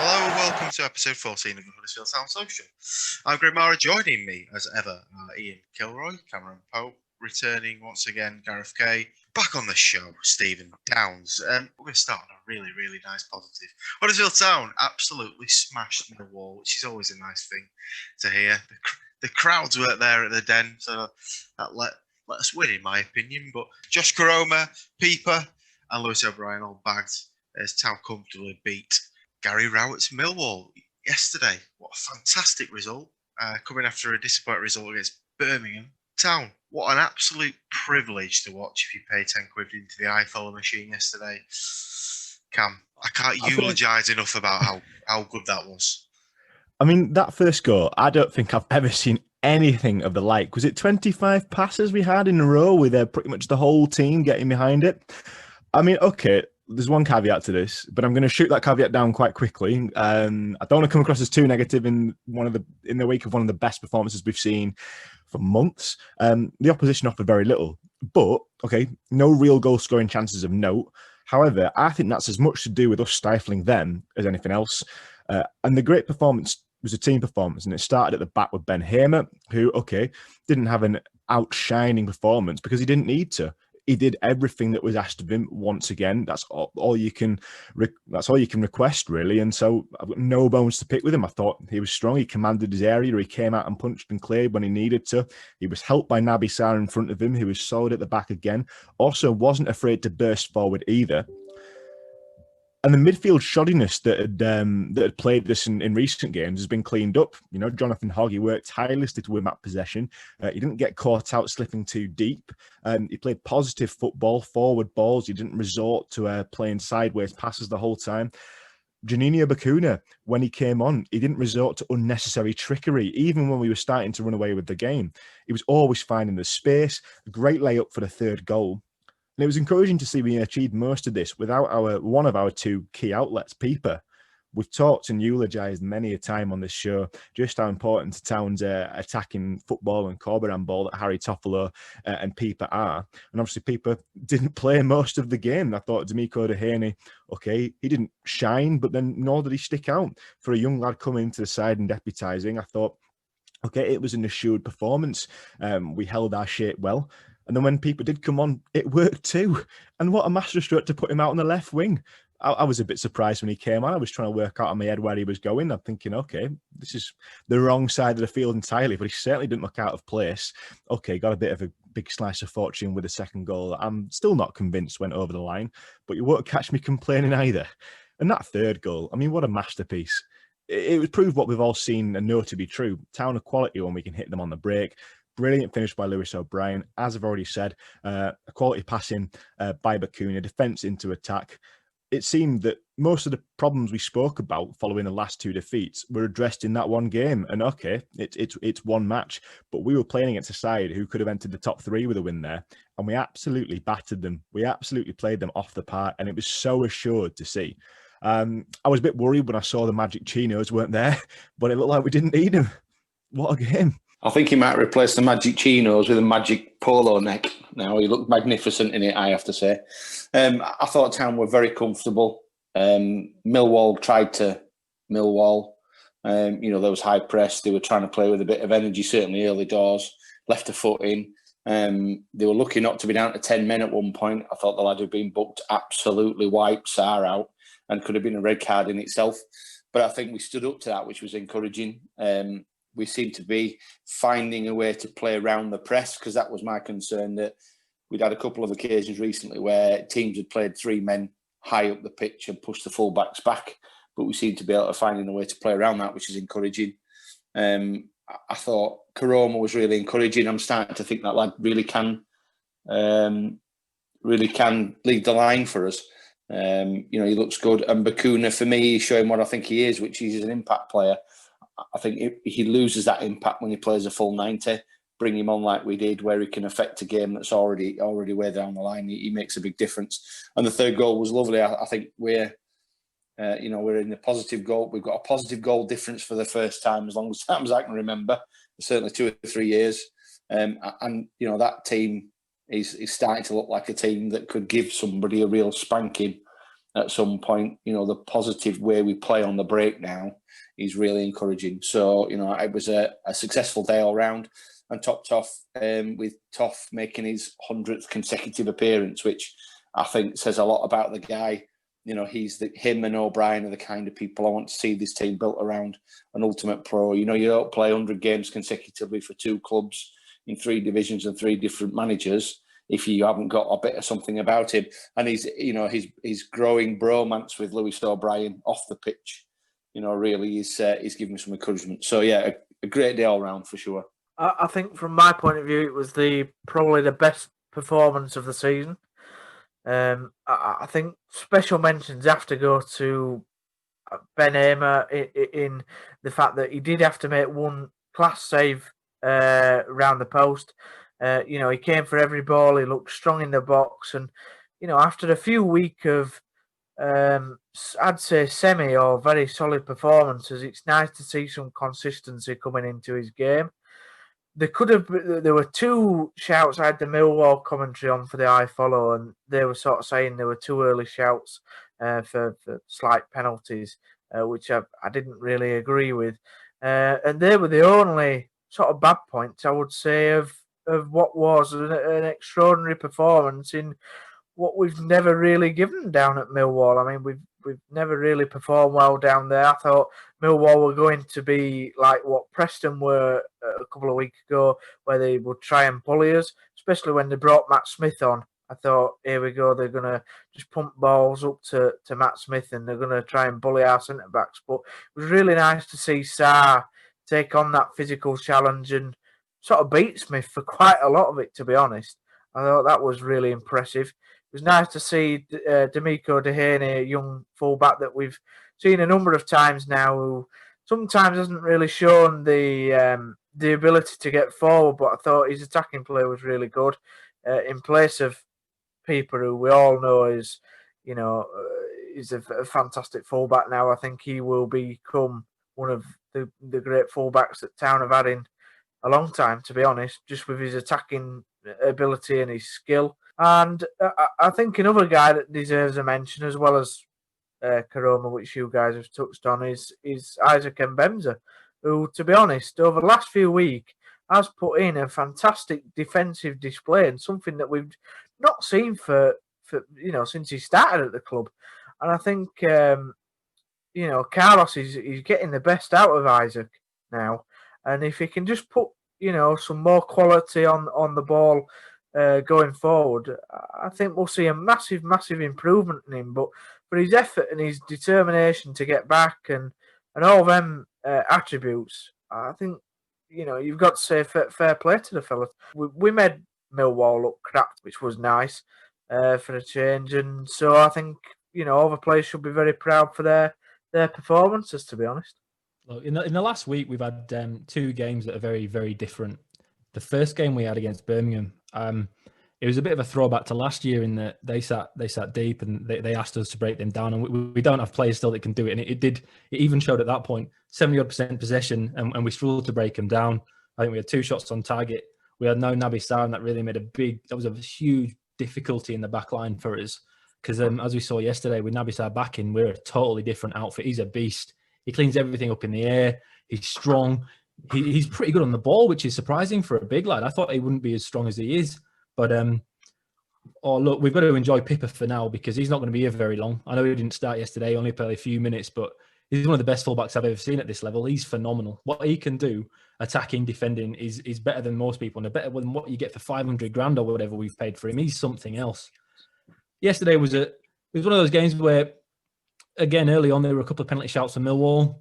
Hello and welcome to episode 14 of the Huddersfield Social. I'm Greg Marah, joining me as ever Ian Kilroy, Cameron Pope, returning once again Gareth Kaye. Back on the show, Stephen Downs. We're going to start on a really, really nice positive. Huddersfield Town absolutely smashed Millwall, which is always a nice thing to hear. The crowds weren't there at the Den, so that let us win, in my opinion. But Josh Koroma, Pieper, and Lewis O'Brien all bagged as Town comfortably beat Gary Rowett's Millwall yesterday. What a fantastic result. Coming after a disappointing result against Birmingham Town. What an absolute privilege to watch if you pay 10 quid into the iFollow machine yesterday. Cam, I can't eulogise enough about how good that was. I mean, that first goal, I don't think I've ever seen anything of the like. Was it 25 passes we had in a row with pretty much the whole team getting behind it? I mean, okay, there's one caveat to this, but I'm going to shoot that caveat down quite quickly. I don't want to come across as too negative in the wake of one of the best performances we've seen for months. The opposition offered very little, but okay, no real goal scoring chances of note. However, I think that's as much to do with us stifling them as anything else. And the great performance was a team performance, and it started at the back with Ben Hamer, who, okay, didn't have an outshining performance because he didn't need to. He did everything that was asked of him once again. That's all you can request, really. And so I've got no bones to pick with him. I thought he was strong. He commanded his area. He came out and punched and cleared when he needed to. He was helped by Naby in front of him, who was solid at the back again. Also wasn't afraid to burst forward either. And the midfield shoddiness that had plagued us in recent games has been cleaned up. You know, Jonathan Hogg worked tirelessly to win that possession. He didn't get caught out slipping too deep. He played positive football, forward balls. He didn't resort to playing sideways passes the whole time. Juninho Bacuna, when he came on, he didn't resort to unnecessary trickery, even when we were starting to run away with the game. He was always finding the space. A great layup for the third goal. And it was encouraging to see we achieved most of this without one of our two key outlets, Pieper. We've talked and eulogised many a time on this show just how important to Town's attacking football and Corberan ball that Harry Toffolo and Pieper are. And obviously Pieper didn't play most of the game. I thought D'Amico Dehaney, okay, he didn't shine, but then nor did he stick out. For a young lad coming into the side and deputising, I thought, okay, it was an assured performance. We held our shape well. And then when people did come on, it worked too. And what a masterstroke to put him out on the left wing. I was a bit surprised when he came on. I was trying to work out in my head where he was going. I'm thinking, okay, this is the wrong side of the field entirely, but he certainly didn't look out of place. Okay, got a bit of a big slice of fortune with the second goal. I'm still not convinced went over the line, but you won't catch me complaining either. And that third goal, I mean, what a masterpiece. It was proved what we've all seen and know to be true. Town of quality when we can hit them on the break. Brilliant finish by Lewis O'Brien. As I've already said, a quality passing by Bacuna, defence into attack. It seemed that most of the problems we spoke about following the last two defeats were addressed in that one game. And okay, it's one match, but we were playing against a side who could have entered the top three with a win there. And we absolutely battered them. We absolutely played them off the park. And it was so assured to see. I was a bit worried when I saw the Magic Chinos weren't there, but it looked like we didn't need them. What a game. I think he might replace the Magic Chinos with a Magic Polo neck. Now, he looked magnificent in it, I have to say. I thought Town were very comfortable. Millwall tried to Millwall. There was high press. They were trying to play with a bit of energy, certainly early doors. Left a foot in. They were lucky not to be down to 10 men at one point. I thought the lad who'd been booked absolutely wiped Sarr out and could have been a red card in itself. But I think we stood up to that, which was encouraging. We seemed to be finding a way to play around the press, because that was my concern, that we'd had a couple of occasions recently where teams had played three men high up the pitch and pushed the full-backs back, but we seemed to be able to find a way to play around that, which is encouraging. I thought Koroma was really encouraging. I'm starting to think that lad really can lead the line for us. He looks good. And Bacuna, for me, he's showing what I think he is, which is an impact player. I think he loses that impact when he plays a full 90. Bring him on like we did, where he can affect a game that's already way down the line. He makes a big difference. And the third goal was lovely. I think we're in the positive goal. We've got a positive goal difference for the first time as long as I can remember. Certainly 2 or 3 years. That team is starting to look like a team that could give somebody a real spanking. at some point. You know, the positive way we play on the break now is really encouraging. So, you know, it was a successful day all round, and topped off with Toff making his 100th consecutive appearance, which I think says a lot about the guy. You know, him and O'Brien are the kind of people I want to see this team built around an ultimate pro. You know, you don't play 100 games consecutively for 2 clubs in 3 divisions and 3 different managers if you haven't got a bit of something about him. And his growing bromance with Lewis O'Brien off the pitch, you know, really is giving me some encouragement. So yeah, a great day all round for sure. I think from my point of view, it was probably the best performance of the season. I think special mentions have to go to Ben Hamer in the fact that he did have to make one class save around the post. You know, he came for every ball. He looked strong in the box, and you know, after a few weeks of I'd say semi or very solid performances, it's nice to see some consistency coming into his game. There were 2 shouts I had the Millwall commentary on for the iFollow, and they were sort of saying there were 2 early shouts for slight penalties, which I didn't really agree with. And they were the only sort of bad points, I would say, of what was an extraordinary performance in what we've never really given down at Millwall. I mean, we've never really performed well down there. I thought Millwall were going to be like what Preston were a couple of weeks ago, where they would try and bully us, especially when they brought Matt Smith on. I thought, here we go, they're going to just pump balls up to Matt Smith and they're going to try and bully our centre-backs. But it was really nice to see Sarr take on that physical challenge and sort of beat Smith for quite a lot of it, to be honest. I thought that was really impressive. It was nice to see D'Amico Dehaney, a young fullback that we've seen a number of times now, who sometimes hasn't really shown the ability to get forward, but I thought his attacking play was really good. In place of Pieper, who we all know is, you know, is a fantastic fullback now. I think he will become one of the great fullbacks that Town have had in a long time, to be honest, just with his attacking ability and his skill. And I think another guy that deserves a mention, as well as Karoma, which you guys have touched on, is Isaac Mbemza, who, to be honest, over the last few weeks has put in a fantastic defensive display and something that we've not seen for you know, since he started at the club. And I think you know, Carlos is getting the best out of Isaac now, and if he can just put, you know, some more quality on the ball going forward, I think we'll see a massive improvement in him. But for his effort and his determination to get back and all them attributes, I think, you know, you've got to say fair play to the fella. We made Millwall look crap, which was nice for a change, and so I think, you know, all the players should be very proud for their performances, to be honest. Well, in the last week, we've had 2 games that are very, very different. The first game we had against Birmingham, it was a bit of a throwback to last year in that they sat deep and they asked us to break them down, and we don't have players still that can do it. And it even showed at that point 70% possession, and we struggled to break them down. I think we had 2 shots on target. We had no Naby, and that really made that was a huge difficulty in the back line for us. Because as we saw yesterday with Naby backing, we're a totally different outfit. He's a beast. He cleans everything up in the air. He's strong. He's pretty good on the ball, which is surprising for a big lad. I thought he wouldn't be as strong as he is. But, look, we've got to enjoy Pippa for now because he's not going to be here very long. I know he didn't start yesterday, only played a few minutes, but he's one of the best fullbacks I've ever seen at this level. He's phenomenal. What he can do, attacking, defending, is better than most people, and better than what you get for 500 grand or whatever we've paid for him. He's something else. Yesterday was one of those games where, again, early on, there were a couple of penalty shouts for Millwall.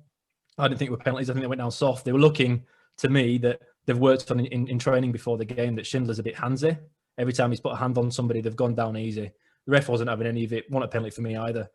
I didn't think it were penalties. I think they went down soft. They were looking, to me, that they've worked on in training before the game, that Schindler's a bit handsy. Every time he's put a hand on somebody, they've gone down easy. The ref wasn't having any of it. Wasn't a penalty for me either.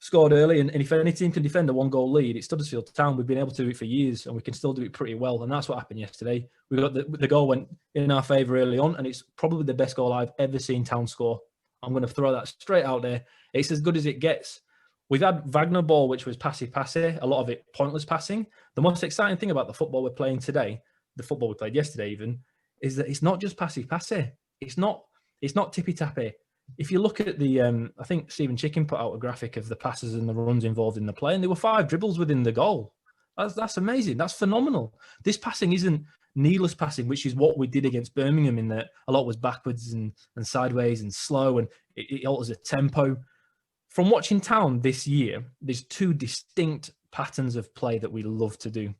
Scored early, and if any team can defend a 1-goal lead, it's Huddersfield Town. We've been able to do it for years, and we can still do it pretty well. And that's what happened yesterday. We got the goal went in our favour early on, and it's probably the best goal I've ever seen Town score. I'm going to throw that straight out there. It's as good as it gets. We've had Wagner ball, which was passy, a lot of it pointless passing. The most exciting thing about the football we're playing today, the football we played yesterday even, is that it's not just passy. It's not tippy-tappy. if you look at the, I think Stephen Chicken put out a graphic of the passes and the runs involved in the play, and there were 5 dribbles within the goal. That's amazing. That's phenomenal. This passing isn't needless passing, which is what we did against Birmingham, in that a lot was backwards and sideways and slow, and it alters the tempo. From watching Town this year, there's 2 distinct patterns of play that we love to do.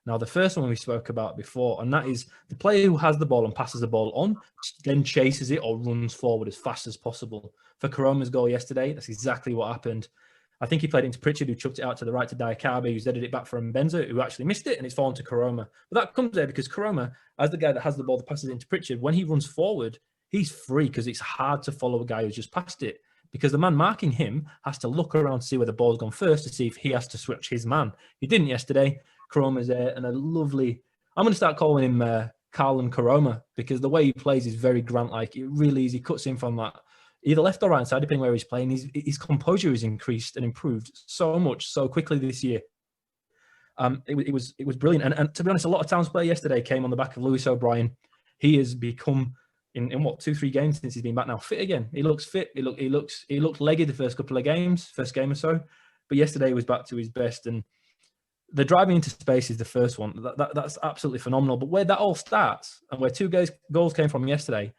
Now, the first one we spoke about before, and that is the player who has the ball and passes the ball on, then chases it or runs forward as fast as possible. For Karoma's goal yesterday, that's exactly what happened. I think he played it into Pritchard, who chucked it out to the right to Diakabi, who's headed it back for Mbenza, who actually missed it, and it's fallen to Karoma. But that comes there because Karoma, as the guy that has the ball that passes it into Pritchard, when he runs forward, he's free because it's hard to follow a guy who's just passed it. Because the man marking him has to look around to see where the ball's gone first to see if he has to switch his man. He didn't yesterday. Karoma's there, and a lovely... I'm going to start calling him Carlin Karoma, because the way he plays is very Grant-like. It really is. He cuts in from that either left or right side, depending where he's playing. His composure has increased and improved so much, so quickly this year. It was brilliant. And to be honest, a lot of Town's play yesterday came on the back of Lewis O'Brien. He has become... In what, 2-3 games since he's been back now, fit again. He looks fit. He looked leggy the first couple of games, first game or so, but yesterday he was back to his best. And the driving into space is the first one. That's absolutely phenomenal. But where that all starts, and where 2 goals came from yesterday,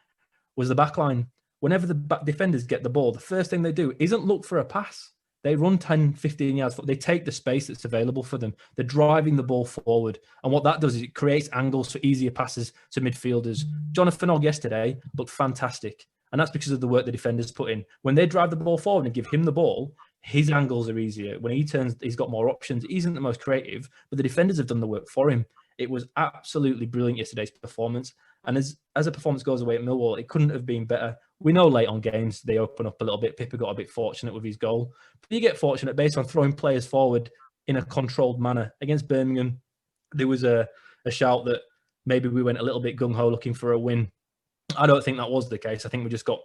was the back line. Whenever the back defenders get the ball, the first thing they do isn't look for a pass. They run 10, 15 yards. They take the space that's available for them. They're driving the ball forward. And what that does is it creates angles for easier passes to midfielders. Jonathan Ogg yesterday looked fantastic. And that's because of the work the defenders put in. When they drive the ball forward and give him the ball, his angles are easier. When he turns, he's got more options. He isn't the most creative, but the defenders have done the work for him. It was absolutely brilliant yesterday's performance. And as a performance goes away at Millwall, it couldn't have been better. We know late on games, they open up a little bit. Pippa got a bit fortunate with his goal. But you get fortunate based on throwing players forward in a controlled manner. Against Birmingham, there was a shout that maybe we went a little bit gung-ho looking for a win. I don't think that was the case. I think we just got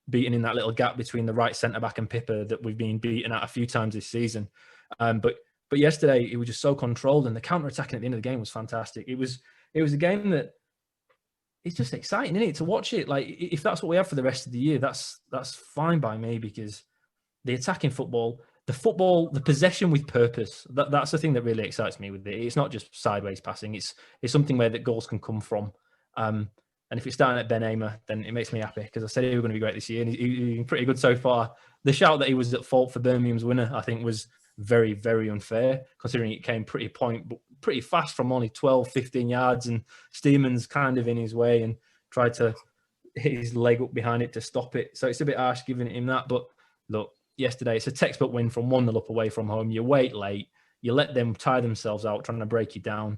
beaten in that little gap between the right centre-back and Pippa that we've been beaten at a few times this season. But yesterday, it was just so controlled, and the counter-attacking at the end of the game was fantastic. It was a game that it's just exciting, isn't it, to watch it? Like, if that's what we have for the rest of the year, that's fine by me, because the attacking football, the possession with purpose, that's the thing that really excites me with it. It's not just sideways passing. It's something where the goals can come from. And if it's starting at Ben Hamer, then it makes me happy, because I said he was going to be great this year, and he's been pretty good so far. The shout that he was at fault for Birmingham's winner, I think, was very, very unfair, considering it came pretty fast from only 12, 15 yards, and Steeman's kind of in his way and tried to hit his leg up behind it to stop it. So it's a bit harsh giving him that. But look, yesterday, it's a textbook win from 1-0 up away from home. You wait late, you let them tire themselves out trying to break you down.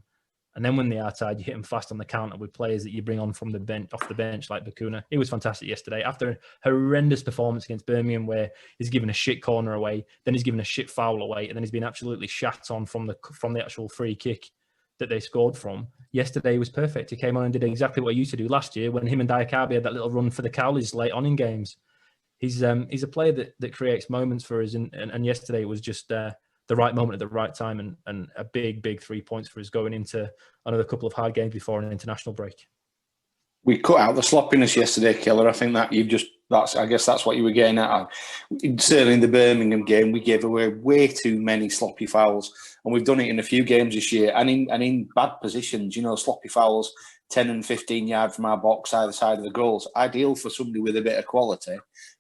And then when they are tired, you hit them fast on the counter with players that you bring on from the bench, off the bench, like Bakuna. He was fantastic yesterday. After a horrendous performance against Birmingham, where he's given a shit corner away, then he's given a shit foul away, and then he's been absolutely shat on from the actual free kick that they scored from. Yesterday he was perfect. He came on and did exactly what he used to do last year when him and Diakabi had that little run for the Cowleys late on in games. He's a player that creates moments for us, and yesterday it was just the right moment at the right time, and a big 3 points for us going into another couple of hard games before an international break. We cut out the sloppiness yesterday, Killer. I think that I guess that's what you were getting at. Certainly in the Birmingham game, we gave away way too many sloppy fouls, and we've done it in a few games this year, and in bad positions. Sloppy fouls 10 and 15 yards from our box, either side of the goals. Ideal for somebody with a bit of quality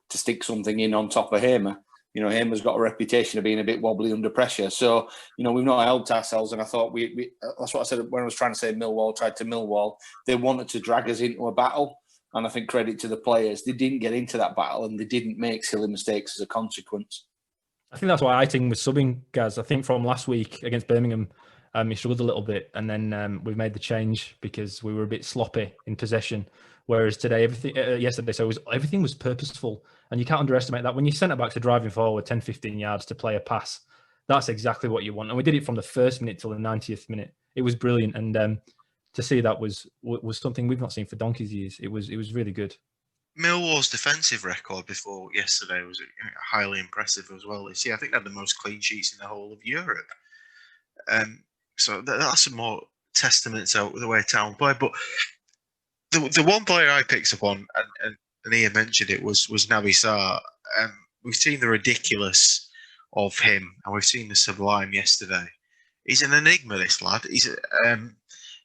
to stick something in on top of Hamer. Hamer's got a reputation of being a bit wobbly under pressure. So, we've not helped ourselves. And I thought we that's what I said when I was trying to say Millwall tried to Millwall. They wanted to drag us into a battle. And I think credit to the players. They didn't get into that battle, and they didn't make silly mistakes as a consequence. I think that's why Eiting was subbing, Gaz. I think from last week against Birmingham, he struggled a little bit. And then we've made the change because we were a bit sloppy in possession. Whereas today, yesterday, everything was purposeful. And you can't underestimate that. When your centre-backs are driving forward 10, 15 yards to play a pass, that's exactly what you want. And we did it from the first minute till the 90th minute. It was brilliant. And to see that was something we've not seen for donkey's years. It was really good. Millwall's defensive record before yesterday was highly impressive as well. I think they had the most clean sheets in the whole of Europe. So that's a more testament to the way Town play. But the one player I picked up on, and and Ian mentioned it, was Naby Sarr. We've seen the ridiculous of him, and we've seen the sublime yesterday. He's an enigma, this lad.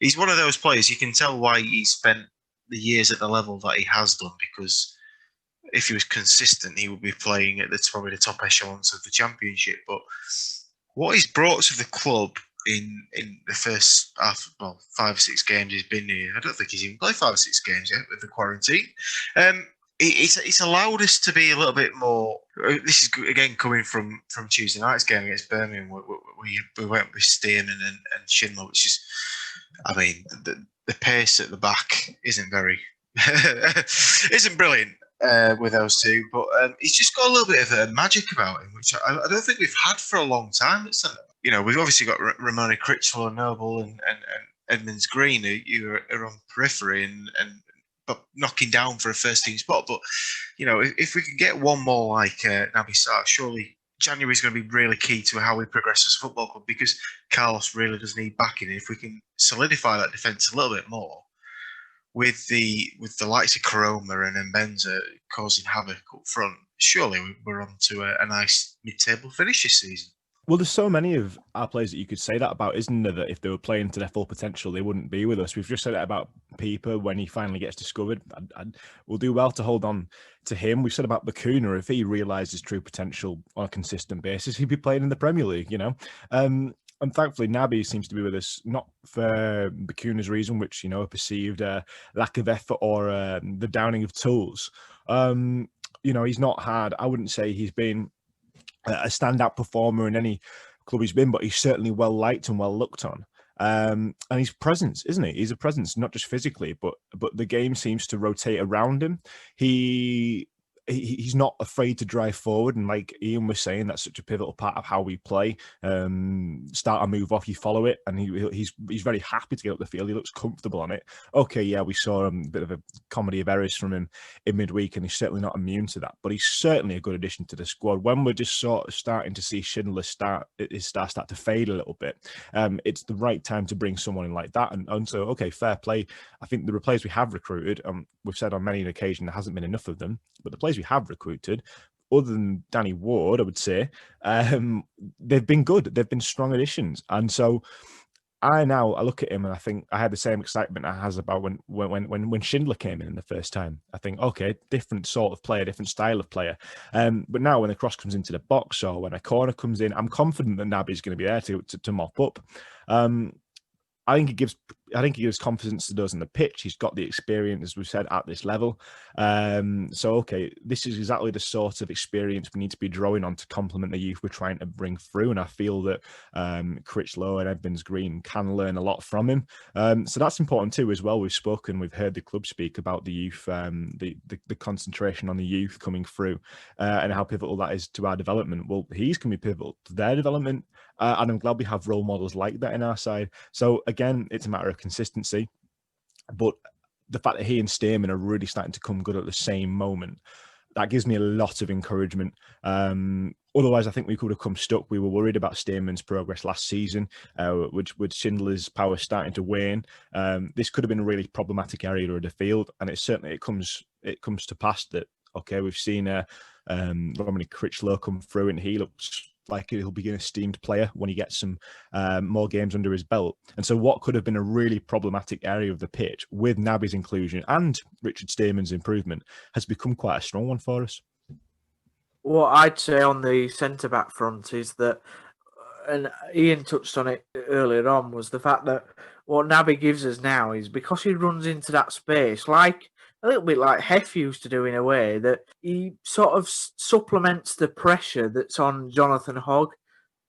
He's one of those players, you can tell why he spent the years at the level that he has done, because if he was consistent, he would be playing at probably the top echelons of the Championship. But what he's brought to the club in the first 5 or 6 games he's been here, I don't think he's even played 5 or 6 games yet with the quarantine. It's allowed us to be a little bit more. This is again coming from Tuesday night's game against Birmingham. We went with Stearman and Schindler, which is, I mean, the pace at the back isn't brilliant with those two, but he's just got a little bit of a magic about him, which I don't think we've had for a long time. We've obviously got Ramona Critchlow and Noble and Edmonds Green who are on periphery and but knocking down for a first team spot. But if we can get one more like Naby Sarr, surely January is going to be really key to how we progress as a football club, because Carlos really does need backing. And if we can solidify that defence a little bit more, with the likes of Koroma and Mbenza causing havoc up front, surely we're on to a nice mid-table finish this season. Well, there's so many of our players that you could say that about, isn't there? That if they were playing to their full potential, they wouldn't be with us. We've just said it about Pieper when he finally gets discovered. We'll do well to hold on to him. We've said about Bacuna, if he realised his true potential on a consistent basis, he'd be playing in the Premier League, And thankfully, Naby seems to be with us, not for Bacuna's reason, which, a perceived lack of effort or the downing of tools. He's not had, I wouldn't say he's been a standout performer in any club he's been, but he's certainly well liked and well looked on. And his presence, isn't he? He's a presence, not just physically, but the game seems to rotate around him. He's not afraid to drive forward, and like Ian was saying, that's such a pivotal part of how we play. Start a move off, you follow it, and he's very happy to get up the field. He looks comfortable on it. Okay, yeah, we saw a bit of a comedy of errors from him in midweek, and he's certainly not immune to that. But he's certainly a good addition to the squad. When we're just sort of starting to see Schindler start to fade a little bit, it's the right time to bring someone in like that. And so, okay, fair play. I think the players we have recruited, we've said on many an occasion there hasn't been enough of them, but the players we have recruited, other than Danny Ward, I would say, they've been good. They've been strong additions. And so I look at him and I think I had the same excitement I has about when Schindler came in the first time. I think, okay, different sort of player, different style of player. But now when the cross comes into the box or when a corner comes in, I'm confident that Naby's going to be there to mop up. I think he gives confidence to those on the pitch. He's got the experience, as we've said, at this level. So, okay, this is exactly the sort of experience we need to be drawing on to complement the youth we're trying to bring through. And I feel that Critchlow and Edmonds Green can learn a lot from him. So that's important too as well. We've heard the club speak about the youth, the concentration on the youth coming through and how pivotal that is to our development. Well, he's going to be pivotal to their development. And I'm glad we have role models like that in our side. So again, it's a matter of consistency. But the fact that he and Stearman are really starting to come good at the same moment, that gives me a lot of encouragement. Otherwise, I think we could have come stuck. We were worried about Stearman's progress last season, with Schindler's power starting to wane. This could have been a really problematic area of the field, and it comes to pass that, okay, we've seen Romany Critchlow come through, and he looks like he'll be an esteemed player when he gets some more games under his belt. And so what could have been a really problematic area of the pitch, with Naby's inclusion and Richard Stearman's improvement, has become quite a strong one for us. What I'd say on the centre-back front is that, and Ian touched on it earlier on, was the fact that what Naby gives us now is, because he runs into that space, like a little bit like Hef used to do in a way, that he sort of supplements the pressure that's on Jonathan Hogg.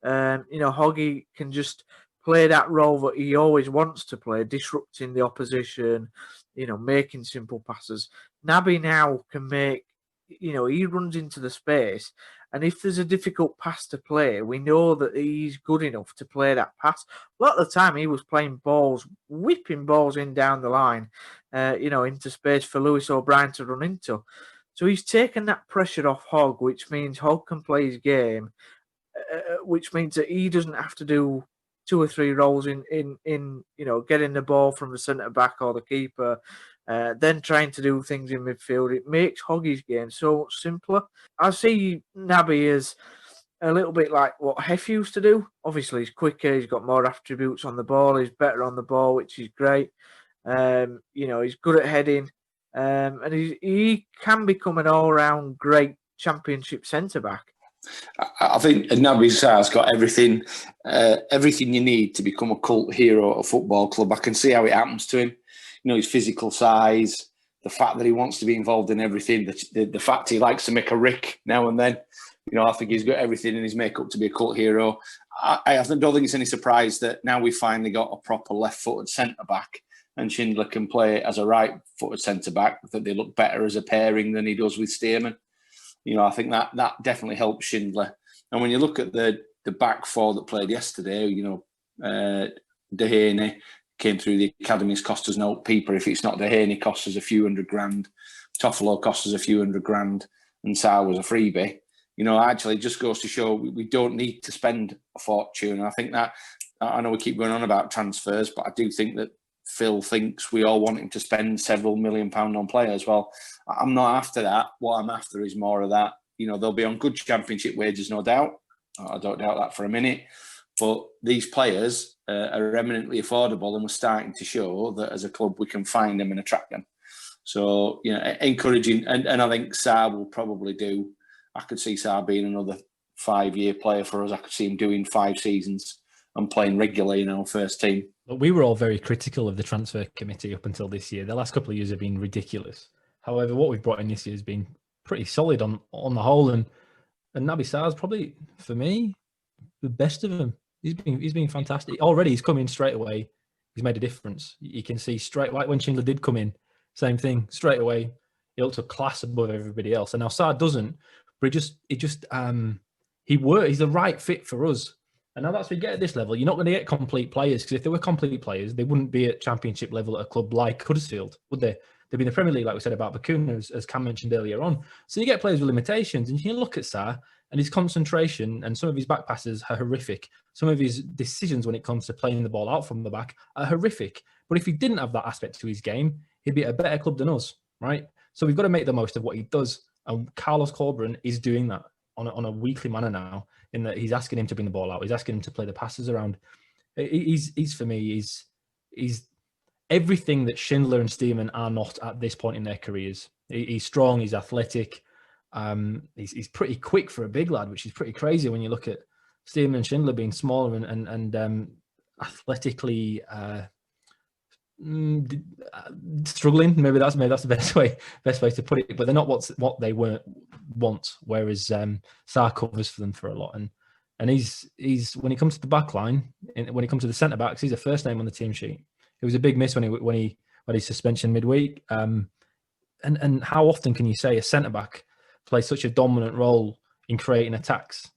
Hoggy can just play that role that he always wants to play, disrupting the opposition, making simple passes. Naby now can make, he runs into the space, and if there's a difficult pass to play, we know that he's good enough to play that pass. A lot of the time he was playing balls, whipping balls in down the line, into space for Lewis O'Brien to run into. So he's taken that pressure off Hogg, which means Hogg can play his game, which means that he doesn't have to do 2 or 3 roles in getting the ball from the centre back or the keeper, then trying to do things in midfield. It makes Hoggy's game so much simpler. I see Naby as a little bit like what Hef used to do. Obviously, he's quicker, he's got more attributes on the ball, he's better on the ball, which is great. He's good at heading, and he can become an all-round great Championship centre-back. I think Naby Sarr's got everything you need to become a cult hero at a football club. I can see how it happens to him. His physical size, the fact that he wants to be involved in everything, the fact he likes to make a rick now and then. I think he's got everything in his makeup to be a cult hero. I don't think it's any surprise that now we've finally got a proper left-footed centre-back and Schindler can play as a right-footed centre-back, that they look better as a pairing than he does with Stearman. I think that definitely helps Schindler. And when you look at the back four that played yesterday, Dehaney came through the academies, cost us no peeper. If it's not Dehaney, cost us a few $100,000. Toffolo cost us a few $100,000, and Sarr was a freebie. Actually, it just goes to show we don't need to spend a fortune. And I think that, I know we keep going on about transfers, but I do think that Phil thinks we all want him to spend several £1 million on players. Well, I'm not after that. What I'm after is more of that. They'll be on good Championship wages, no doubt. I don't doubt that for a minute. But these players are eminently affordable, and we're starting to show that as a club we can find them and attract them. So, encouraging. And I think Sarr will probably do. I could see Sarr being another 5-year player for us. I could see him doing 5 seasons and playing regularly in our first team. But we were all very critical of the transfer committee up until this year. The last couple of years have been ridiculous. However, what we've brought in this year has been pretty solid on the whole. And Naby Sarr's probably, for me, the best of them. He's been fantastic. Already he's come in straight away. He's made a difference. You can see straight, like when Schindler did come in, same thing, straight away. He looked a class above everybody else. And now Sarr doesn't, but he's the right fit for us. And now that's what we get at this level. You're not going to get complete players, because if they were complete players, they wouldn't be at Championship level at a club like Huddersfield, would they? They'd be in the Premier League, like we said about Bakuna, as Cam mentioned earlier on. So you get players with limitations, and you can look at Sarr, and his concentration and some of his back passes are horrific. Some of his decisions when it comes to playing the ball out from the back are horrific. But if he didn't have that aspect to his game, he'd be at a better club than us, right? So we've got to make the most of what he does. And Carlos Corberán is doing that on a weekly manner now, in that he's asking him to bring the ball out. He's asking him to play the passes around. He's for me, he's everything that Schindler and Stearman are not at this point in their careers. He's strong, he's athletic, he's pretty quick for a big lad, which is pretty crazy when you look at Stearman and Schindler being smaller and athletically struggling. Maybe that's the best way to put it. But they're not what they want. Whereas Sarr covers for them for a lot, and he's when it comes to the back line, when it comes to the centre backs, he's a first name on the team sheet. It was a big miss when he had his suspension midweek. And how often can you say a centre back plays such a dominant role in creating attacks?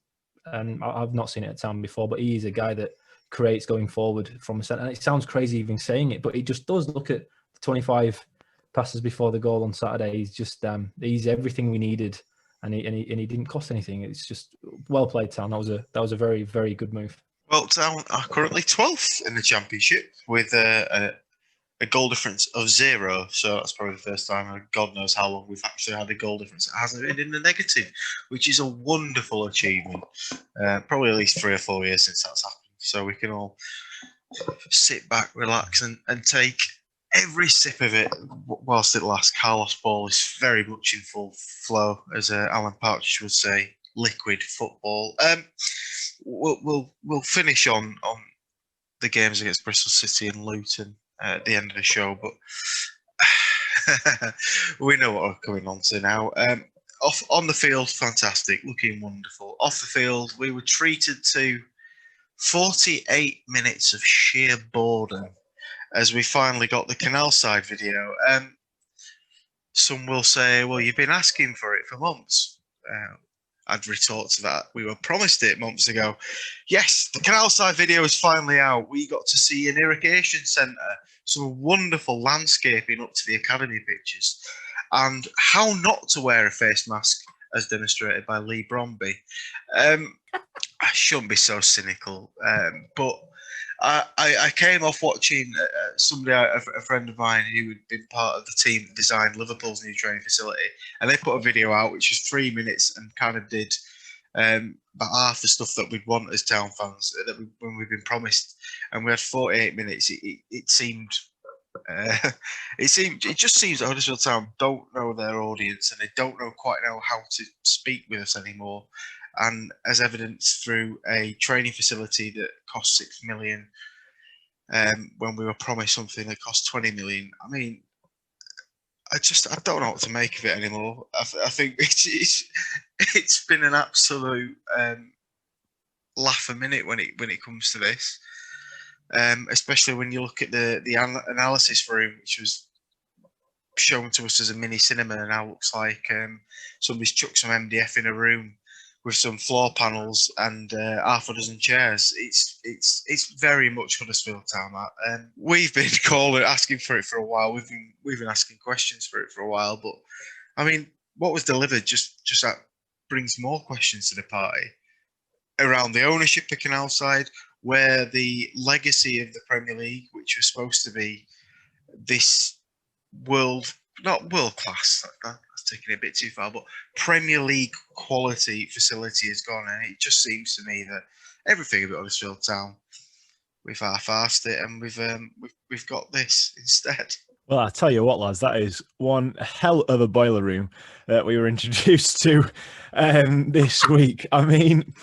And I've not seen it at Town before, but he is a guy that creates going forward from a centre. And it sounds crazy even saying it, but he just does. Look at the 25 passes before the goal on Saturday. He's just he's everything we needed, and he didn't cost anything. It's just well played, Town. That was a very, very good move. Well, Town are currently 12th in the Championship with a goal difference of 0. So that's probably the first time in God knows how long we've actually had a goal difference that hasn't been in the negative, which is a wonderful achievement. Probably at least 3 or 4 years since that's happened. So we can all sit back, relax, and take every sip of it whilst it lasts. Carlos ball is very much in full flow, as Alan Partridge would say, liquid football. We'll finish on the games against Bristol City and Luton at the end of the show, but we know what we're coming on to now. On the field, fantastic, looking wonderful. Off the field, we were treated to 48 minutes of sheer boredom as we finally got the Canalside video. Some will say, well, you've been asking for it for months. I'd retort to that. We were promised it months ago. Yes, the Canalside video is finally out. We got to see an irrigation centre, some wonderful landscaping up to the academy pictures, and how not to wear a face mask, as demonstrated by Lee Bromby. I shouldn't be so cynical, but I came off watching somebody, a friend of mine who had been part of the team that designed Liverpool's new training facility, and they put a video out which was 3 minutes and kind of did about half the stuff that we'd want as Town fans when we've been promised, and we had 48 minutes. It seemed. It just seems that Huddersfield Town don't know their audience, and they don't quite know how to speak with us anymore. And as evidenced through a training facility that cost 6 million, when we were promised something that cost 20 million. I mean, I don't know what to make of it anymore. I think it's been an absolute laugh a minute when it comes to this. Especially when you look at the analysis room, which was shown to us as a mini cinema, and now looks like somebody's chucked some MDF in a room with some floor panels and half a dozen chairs. It's very much Huddersfield Town. That we've been asking for it for a while. We've been asking questions for it for a while. But I mean, what was delivered just that brings more questions to the party around the ownership of Canalside, where the legacy of the Premier League, which was supposed to be this not world class, that's taking it a bit too far, but Premier League quality facility has gone. And it just seems to me that everything about Huddersfield Town, we've half-arsed it, and we've got this instead. Well, I tell you what, lads, that is one hell of a boiler room that we were introduced to this week. I mean,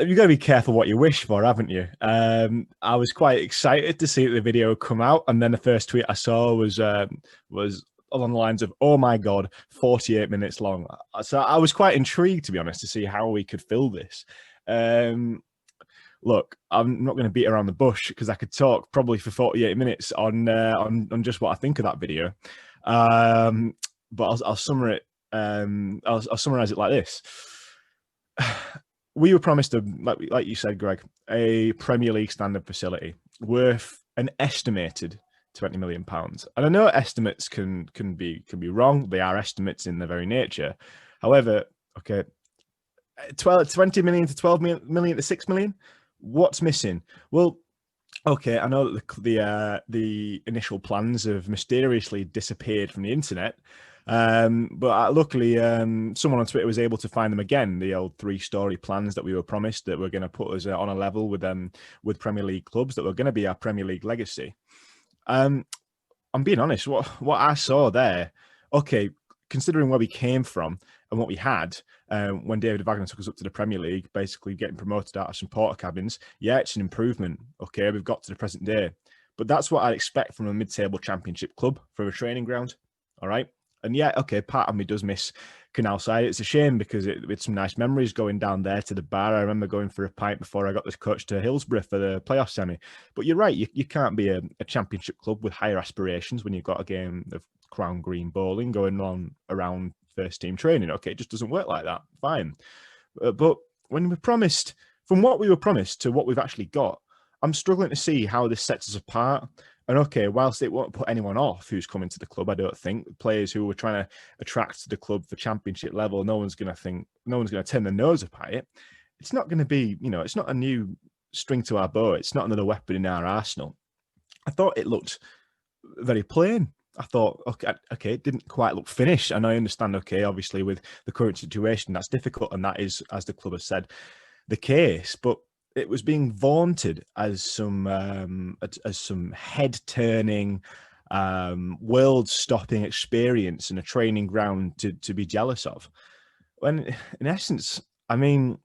you've got to be careful what you wish for, haven't you? I was quite excited to see the video come out, and then the first tweet I saw was along the lines of, "Oh my God, 48 minutes long." So I was quite intrigued, to be honest, to see how we could fill this. Look, I'm not going to beat around the bush because I could talk probably for 48 minutes on just what I think of that video. But I'll summarize it like this. We were promised, like you said, Greg, a Premier League standard facility worth an estimated £20 million. And I know estimates can be wrong. They are estimates in their very nature. However, okay, 20 million to 12 million to 6 million. What's missing? Well, okay, I know that the initial plans have mysteriously disappeared from the internet. But luckily, someone on Twitter was able to find them again, the old 3-story plans that we were promised that were going to put us on a level with Premier League clubs that were going to be our Premier League legacy. I'm being honest, what I saw there, okay, considering where we came from and what we had when David Wagner took us up to the Premier League, basically getting promoted out of some porter cabins, yeah, it's an improvement. Okay, we've got to the present day. But that's what I'd expect from a mid-table championship club for a training ground, all right? And yeah, okay, part of me does miss Canalside. It's a shame because it's some nice memories going down there to the bar. I remember going for a pint before I got this coach to Hillsborough for the playoff semi. But you're right, you can't be a championship club with higher aspirations when you've got a game of Crown Green bowling going on around first team training. Okay, it just doesn't work like that. Fine. But when we're promised, from what we were promised to what we've actually got, I'm struggling to see how this sets us apart. And okay, whilst it won't put anyone off who's coming to the club, I don't think players who were trying to attract to the club for championship level, no one's going to turn their nose up at it. It's not going to be, it's not a new string to our bow. It's not another weapon in our arsenal. I thought it looked very plain. I thought, okay, it didn't quite look finished. And I understand, okay, obviously with the current situation, that's difficult. And that is, as the club has said, the case. But it was being vaunted as some head-turning, world-stopping experience and a training ground to be jealous of. When, in essence, I mean,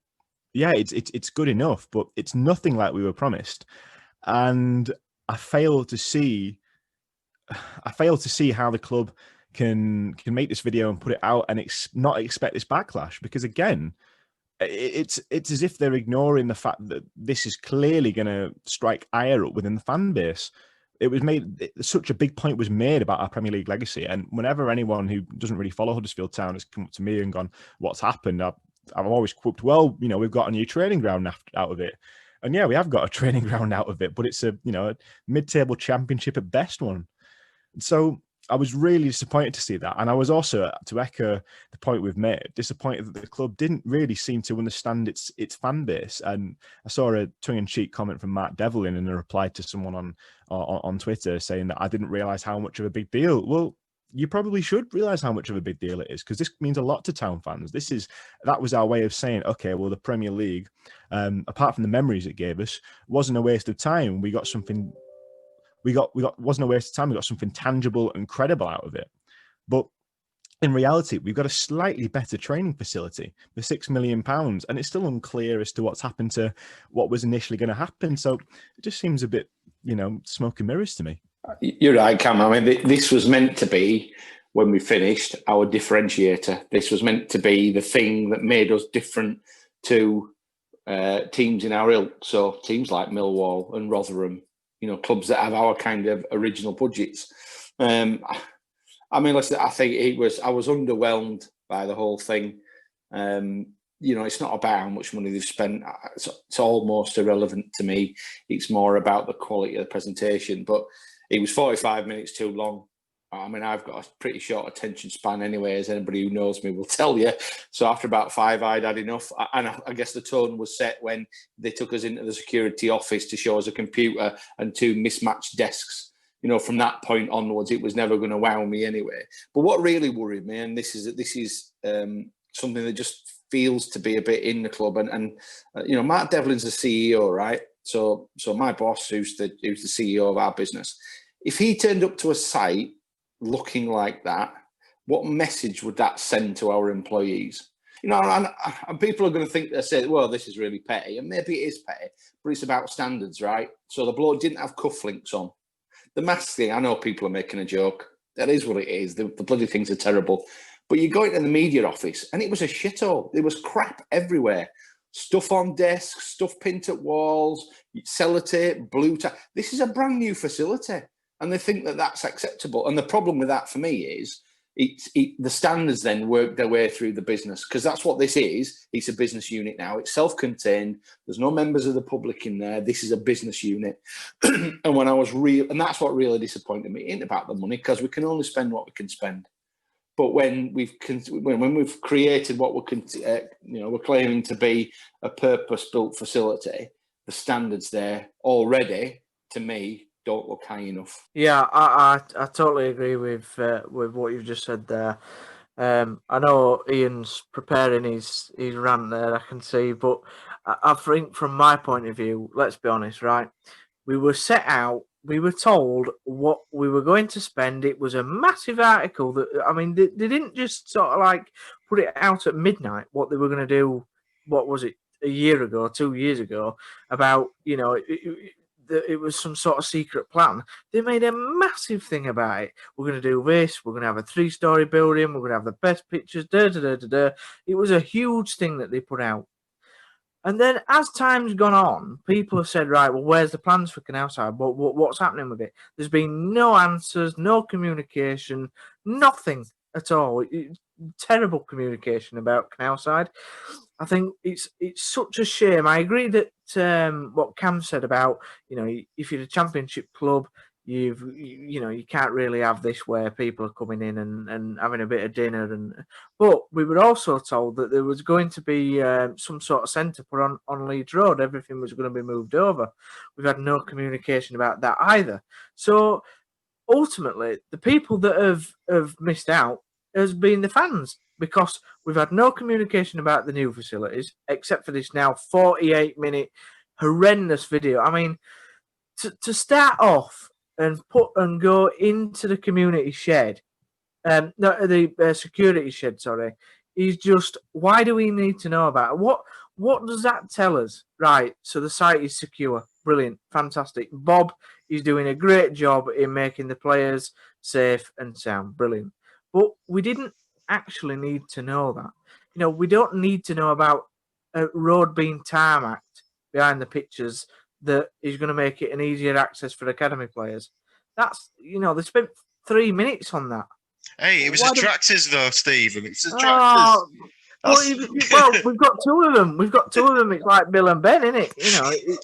yeah, it's good enough, but it's nothing like we were promised. And I fail to see how the club can make this video and put it out and not expect this backlash, because again, it's as if they're ignoring the fact that this is clearly going to strike ire up within the fan base. Such a big point was made about our Premier League legacy, and whenever anyone who doesn't really follow Huddersfield Town has come up to me and gone, "What's happened?" I've always quipped, "Well, we've got a new training ground out of it." And yeah, we have got a training ground out of it, but it's a mid-table championship at best one. So I was really disappointed to see that. And I was also, to echo the point we've made, disappointed that the club didn't really seem to understand its fan base. And I saw a tongue-in-cheek comment from Mark Devlin in a reply to someone on Twitter saying that I didn't realise how much of a big deal. Well, you probably should realise how much of a big deal it is, because this means a lot to Town fans. That was our way of saying, okay, well, the Premier League, apart from the memories it gave us, wasn't a waste of time. We got something... wasn't a waste of time. We got something tangible and credible out of it. But in reality, we've got a slightly better training facility for £6 million, and it's still unclear as to what's happened to what was initially going to happen. So it just seems a bit, smoke and mirrors to me. You're right, Cam. I mean, this was meant to be, when we finished, our differentiator. This was meant to be the thing that made us different to teams in our ilk. So teams like Millwall and Rotherham, clubs that have our kind of original budgets. I mean, listen, I think I was underwhelmed by the whole thing. It's not about how much money they've spent. It's almost irrelevant to me. It's more about the quality of the presentation. But it was 45 minutes too long. I mean, I've got a pretty short attention span anyway, as anybody who knows me will tell you. So after about 5, I'd had enough. And I guess the tone was set when they took us into the security office to show us a computer and 2 mismatched desks. From that point onwards, it was never going to wow me anyway. But what really worried me, and this is something that just feels to be a bit in the club, and Mark Devlin's the CEO, right? So my boss, who's the CEO of our business, if he turned up to a site looking like that, what message would that send to our employees? And people are going to think, they say, well, this is really petty, and maybe it is petty, but it's about standards, right? So the bloke didn't have cufflinks on. The mask thing, I know people are making a joke. That is what it is. The bloody things are terrible. But you go into the media office and it was a shithole. There was crap everywhere. Stuff on desks, stuff pinned at walls, sellotape, blue tack. This is a brand new facility. And they think that that's acceptable. And the problem with that for me is the standards then work their way through the business, because that's what this is. It's a business unit now. It's self-contained. There's no members of the public in there. This is a business unit. And and that's what really disappointed me. It ain't about the money, because we can only spend what we can spend. But when we've created what we're claiming to be a purpose-built facility, the standards there already, to me, don't look high enough. Yeah, I totally agree with what you've just said there. I know Ian's preparing his rant there, I can see, but I think from my point of view, let's be honest, right? We were set out, we were told what we were going to spend. It was a massive article that, I mean, they didn't just sort of like put it out at midnight, what they were going to do, what was it, a year ago, 2 years ago, about, it was some sort of secret plan. They made a massive thing about it. We're going to do this. We're going to have a 3-story building. We're going to have the best pictures. It was a huge thing that they put out. And then as time's gone on, people have said, right, well, where's the plans for Canalside? What's happening with it? There's been no answers, no communication, nothing at all. Terrible communication about Canalside. I think it's such a shame. I agree that what Cam said about, if you're a championship club, you can't really have this where people are coming in and having a bit of dinner. But we were also told that there was going to be some sort of centre put on Leeds Road. Everything was going to be moved over. We've had no communication about that either. So ultimately, the people that have missed out has been the fans, because we've had no communication about the new facilities, except for this now 48-minute horrendous video. I mean, to start off and go into the community shed, the security shed, sorry, is just, why do we need to know about it? What does that tell us? Right, so the site is secure. Brilliant, fantastic. Bob is doing a great job in making the players safe and sound. Brilliant. But we didn't actually need to know that. We don't need to know about a road being tarmacked behind the pictures that is going to make it an easier access for academy players. That's, they spent 3 minutes on that. Hey, it was attractors though, Stephen. It's attractors. Well, we've got 2 of them. It's like Bill and Ben, isn't it?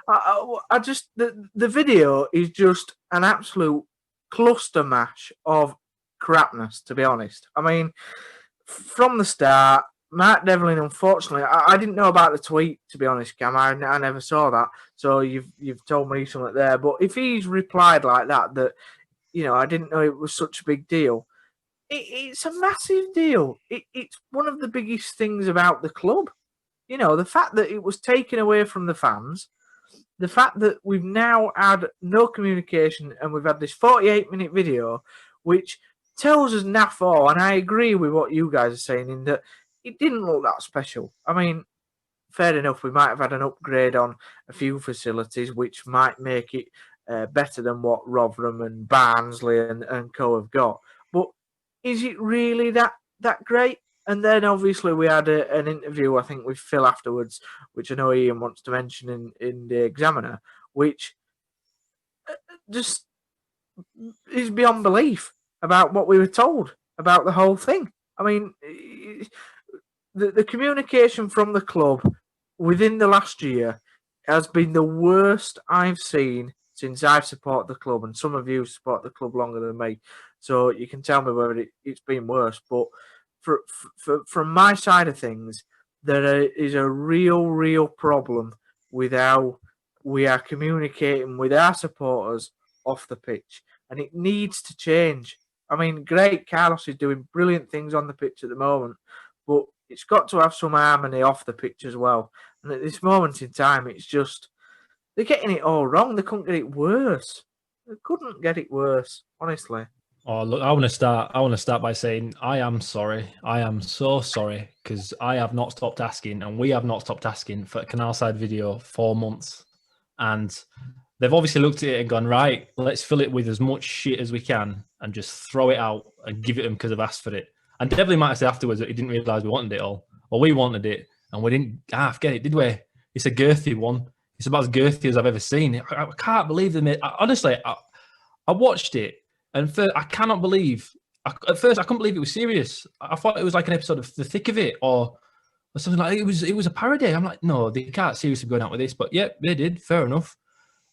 I just, the video is just an absolute cluster mash of crapness, to be honest. I mean, from the start, Mark Devlin, unfortunately, I didn't know about the tweet, to be honest, Cam. I never saw that. So you've told me something there. But if he's replied like that, you know, I didn't know it was such a big deal. It's a massive deal. It's one of the biggest things about the club. You know, the fact that it was taken away from the fans, the fact that we've now had no communication and we've had this 48-minute video, which tells us naff all, and I agree with what you guys are saying in that it didn't look that special. I mean, fair enough, we might have had an upgrade on a few facilities, which might make it better than what Rotherham and Barnsley and co have got. But is it really that great? And then obviously we had an interview, I think, with Phil afterwards, which I know Ian wants to mention in the Examiner, which just is beyond belief about what we were told about the whole thing. I mean, the communication from the club within the last year has been the worst I've seen since I've supported the club, and some of you support the club longer than me, so you can tell me whether it's been worse. But from my side of things, there is a real problem with how we are communicating with our supporters off the pitch, and it needs to change. I mean, great, Carlos is doing brilliant things on the pitch at the moment, but it's got to have some harmony off the pitch as well. And at this moment in time, it's just, they're getting it all wrong. They couldn't get it worse. They couldn't get it worse, honestly. Oh, look, I want to start by saying I am sorry. I am so sorry, because I have not stopped asking, and we have not stopped asking for a Canalside video for months. And they've obviously looked at it and gone, right, let's fill it with as much shit as we can and just throw it out and give it them because they've asked for it. And Devlin might have said afterwards that he didn't realise we wanted it all. Well, we wanted it, and we didn't half get it, did we? It's a girthy one. It's about as girthy as I've ever seen. I can't believe they made... Honestly, I watched it, and I cannot believe... At first, I couldn't believe it was serious. I thought it was like an episode of The Thick of It, or something like it was a parody. I'm like, no, they can't seriously be going out with this. But yeah, they did. Fair enough.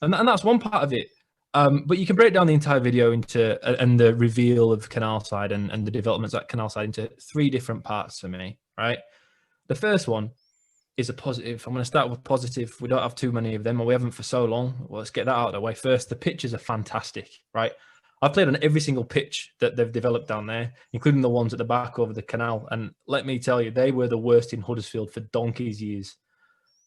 And that's one part of it. But you can break down the entire video into and the reveal of Canalside and the developments at Canalside into three different parts for me, right? The first one is a positive. I'm going to start with positive. We don't have too many of them, and we haven't for so long. Well, let's get that out of the way first. The pitches are fantastic, right? I've played on every single pitch that they've developed down there, including the ones at the back over the canal. And let me tell you, they were the worst in Huddersfield for donkey's years.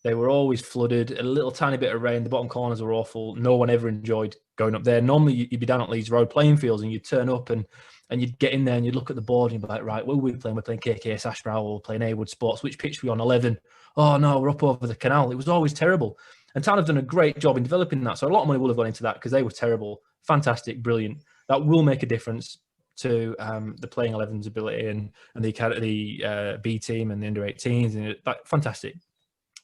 They were always flooded, a little tiny bit of rain. The bottom corners were awful. No one ever enjoyed going up there. Normally, you'd be down at Leeds Road playing fields, and you'd turn up and you'd get in there and you'd look at the board and you'd be like, right, what are we playing? We're playing KK Sashbrow, we're playing Haywood Sports. Which pitch are we on? 11. Oh, no, we're up over the canal. It was always terrible. And Town have done a great job in developing that. So a lot of money will have gone into that because they were terrible. Fantastic, brilliant. That will make a difference to the playing 11's ability and the B team and the under 18s. And fantastic.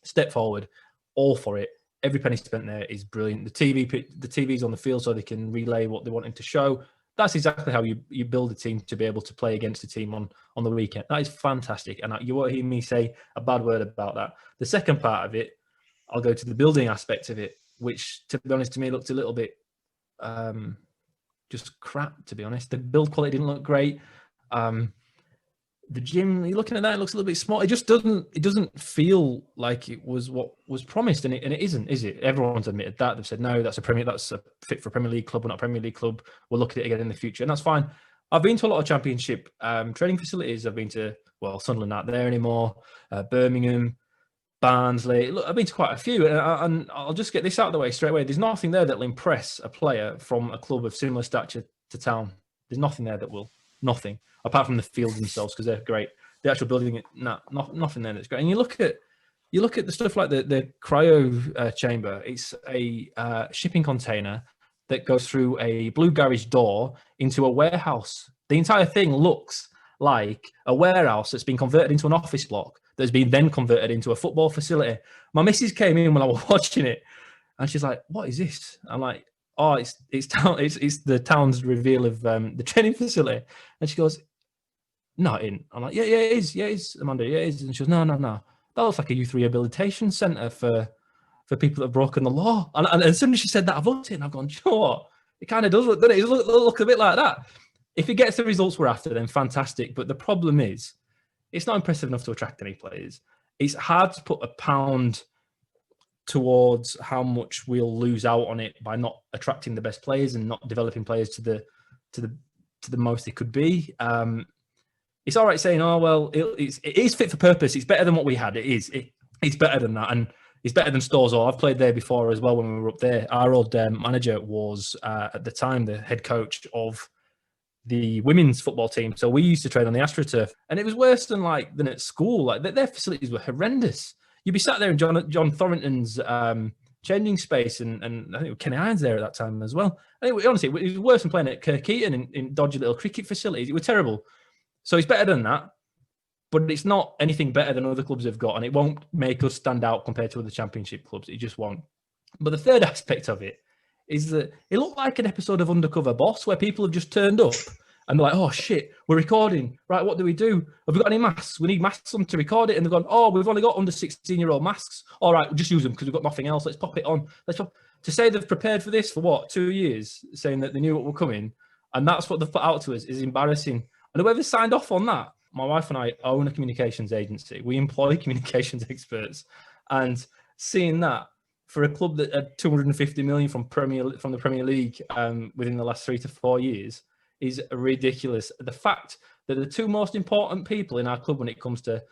Step forward, all for it. Every penny spent there is brilliant. The TV's on the field so they can relay what they wanted to show. That's exactly how you build a team to be able to play against a team on the weekend. That is fantastic. And you won't hear me say a bad word about that. The second part of it, I'll go to the building aspect of it, which, to be honest, to me looked a little bit just crap, to be honest. The build quality didn't look great. The gym, you're looking at that, it looks a little bit small. It just doesn't feel like it was what was promised, and it isn't, is it? Everyone's admitted that. They've said, no, that's a fit for a Premier League club. We're not a Premier League club. We'll look at it again in the future, and that's fine. I've been to a lot of Championship training facilities. I've been to, well, Sunderland not there anymore, Birmingham, Barnsley. Look, I've been to quite a few, and I'll just get this out of the way straight away. There's nothing there that will impress a player from a club of similar stature to Town. There's nothing there that will. Nothing. Apart from the fields themselves, because they're great. The actual building, nothing there that's great. And you look at the stuff like the cryo chamber. It's a shipping container that goes through a blue garage door into a warehouse. The entire thing looks like a warehouse that's been converted into an office block that's been then converted into a football facility. My missus came in when I was watching it, and she's like, "What is this?" I'm like, "Oh, it's the Town's reveal of the training facility." And she goes, "No, it isn't." I'm like, yeah, it is, Amanda, yeah, it is. And she goes, no. That looks like a youth rehabilitation centre for people that have broken the law. And as soon as she said that, I've looked at it and I've gone, do you know what? It kind of does look, doesn't it? It look a bit like that. If he gets the results we're after, then fantastic. But the problem is, it's not impressive enough to attract any players. It's hard to put a pound towards how much we'll lose out on it by not attracting the best players and not developing players to the most they could be. It's all right saying, "Oh well, it is fit for purpose. It's better than what we had. It is. It's better than that, and it's better than Storsall. I've played there before as well when we were up there. Our old manager was at the time the head coach of the women's football team, so we used to train on the AstroTurf, and it was worse than at school. Like their facilities were horrendous. You'd be sat there in John Thornton's changing space, and I think Kenny Irons there at that time as well. Honestly, it was worse than playing at Kirkeaton in dodgy little cricket facilities. It was terrible. So it's better than that, but it's not anything better than other clubs have got, and it won't make us stand out compared to other championship clubs. It just won't. But the third aspect of it is that it looked like an episode of Undercover Boss where people have just turned up and they're like, oh shit, we're recording. Right, what do? Have we got any masks? We need masks on to record it. And they've gone, oh, we've only got under 16-year-old masks. All right, we'll just use them because we've got nothing else. Let's pop it on. To say they've prepared for this for what, 2 years, saying that they knew what were coming, and that's what they've put out to us is embarrassing. And whoever signed off on that, my wife and I own a communications agency. We employ communications experts. And seeing that for a club that had 250 million from the Premier League within the last 3 to 4 years is ridiculous. The fact that the two most important people in our club when it comes to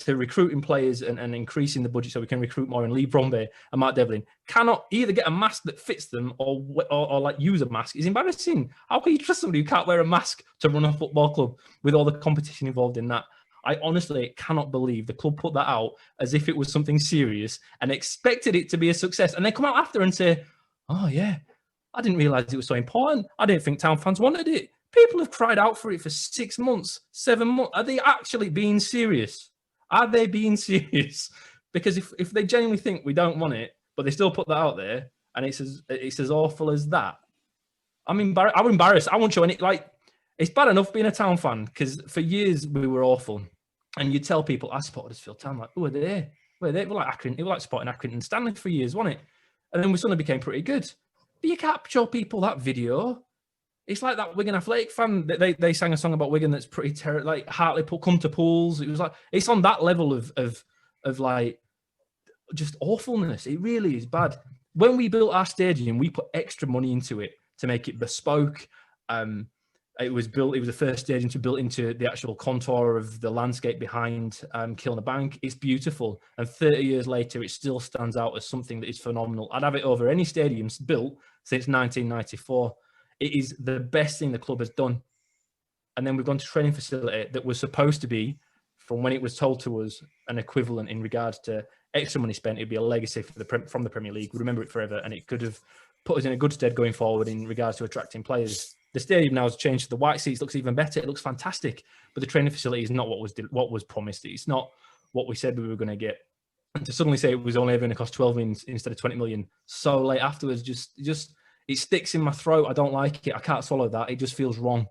recruiting players and increasing the budget so we can recruit more, and Lee Bromby and Mark Devlin cannot either get a mask that fits them or use a mask is embarrassing. How can you trust somebody who can't wear a mask to run a football club with all the competition involved in that? I honestly cannot believe the club put that out as if it was something serious and expected it to be a success, and they come out after and say, oh yeah, I didn't realise it was so important. I didn't think town fans wanted it. People have cried out for it for 6 months, 7 months. Are they actually being serious? Are they being serious? Because if they genuinely think we don't want it, but they still put that out there, and it's as awful as that, I'm embarrassed. I won't show any. It's bad enough being a town fan because for years we were awful, and you tell people I support Huddersfield Town, like, who are they? Well, they were like Accrington. It was like supporting Accrington Stanley for years, wasn't it? And then we suddenly became pretty good. But you can't show people that video. It's like that Wigan Athletic fan. They sang a song about Wigan that's pretty terrible. Like Hartley come to pools. It was like it's on that level of like just awfulness. It really is bad. When we built our stadium, we put extra money into it to make it bespoke. It was the first stadium to build into the actual contour of the landscape behind Kilner Bank. It's beautiful, and 30 years later, it still stands out as something that is phenomenal. I'd have it over any stadiums built since 1994. It is the best thing the club has done. And then we've gone to training facility that was supposed to be, from when it was told to us, an equivalent in regards to extra money spent. It'd be a legacy from the Premier League. We'd remember it forever, and it could have put us in a good stead going forward in regards to attracting players. The stadium now has changed. The white seats looks even better. It looks fantastic, but the training facility is not what was promised. It's not what we said we were going to get. And to suddenly say it was only ever going to cost 12 million instead of 20 million so late afterwards, just it sticks in my throat. I don't like it. I can't swallow that. It just feels wrong.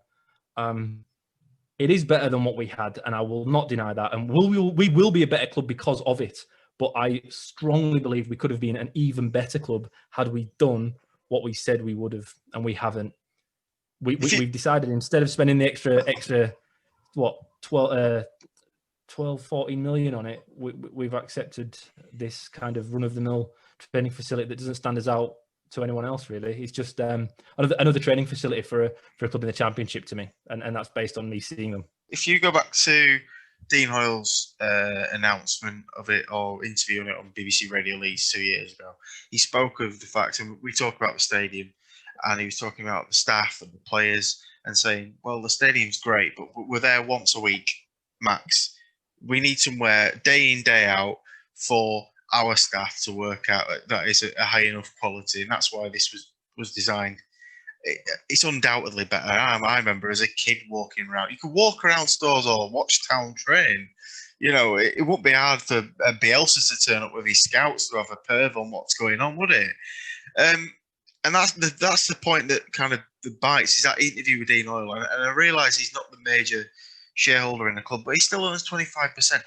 It is better than what we had, and I will not deny that. And we will be a better club because of it. But I strongly believe we could have been an even better club had we done what we said we would have, and we haven't. We've decided instead of spending the extra 12, 14 million on it, we've accepted this kind of run-of-the-mill training facility that doesn't stand us out to anyone else, really. It's just another training facility for a club in the Championship to me, and that's based on me seeing them. If you go back to Dean Hoyle's announcement of it, or interview on it on BBC Radio Leeds 2 years ago, he spoke of the fact, and we talked about the stadium, and he was talking about the staff and the players and saying, well, the stadium's great, but we're there once a week, max. We need somewhere day in, day out for our staff to work out that is a high enough quality, and that's why this was designed. It's undoubtedly better. I remember as a kid walking around. You could walk around stores or watch Town train. You know, it wouldn't be hard for Bielsa to turn up with his scouts to have a perv on what's going on, would it? And that's the point that kind of bites, is that interview with Dean Hoyle. And I realise he's not the major shareholder in the club, but he still owns 25%.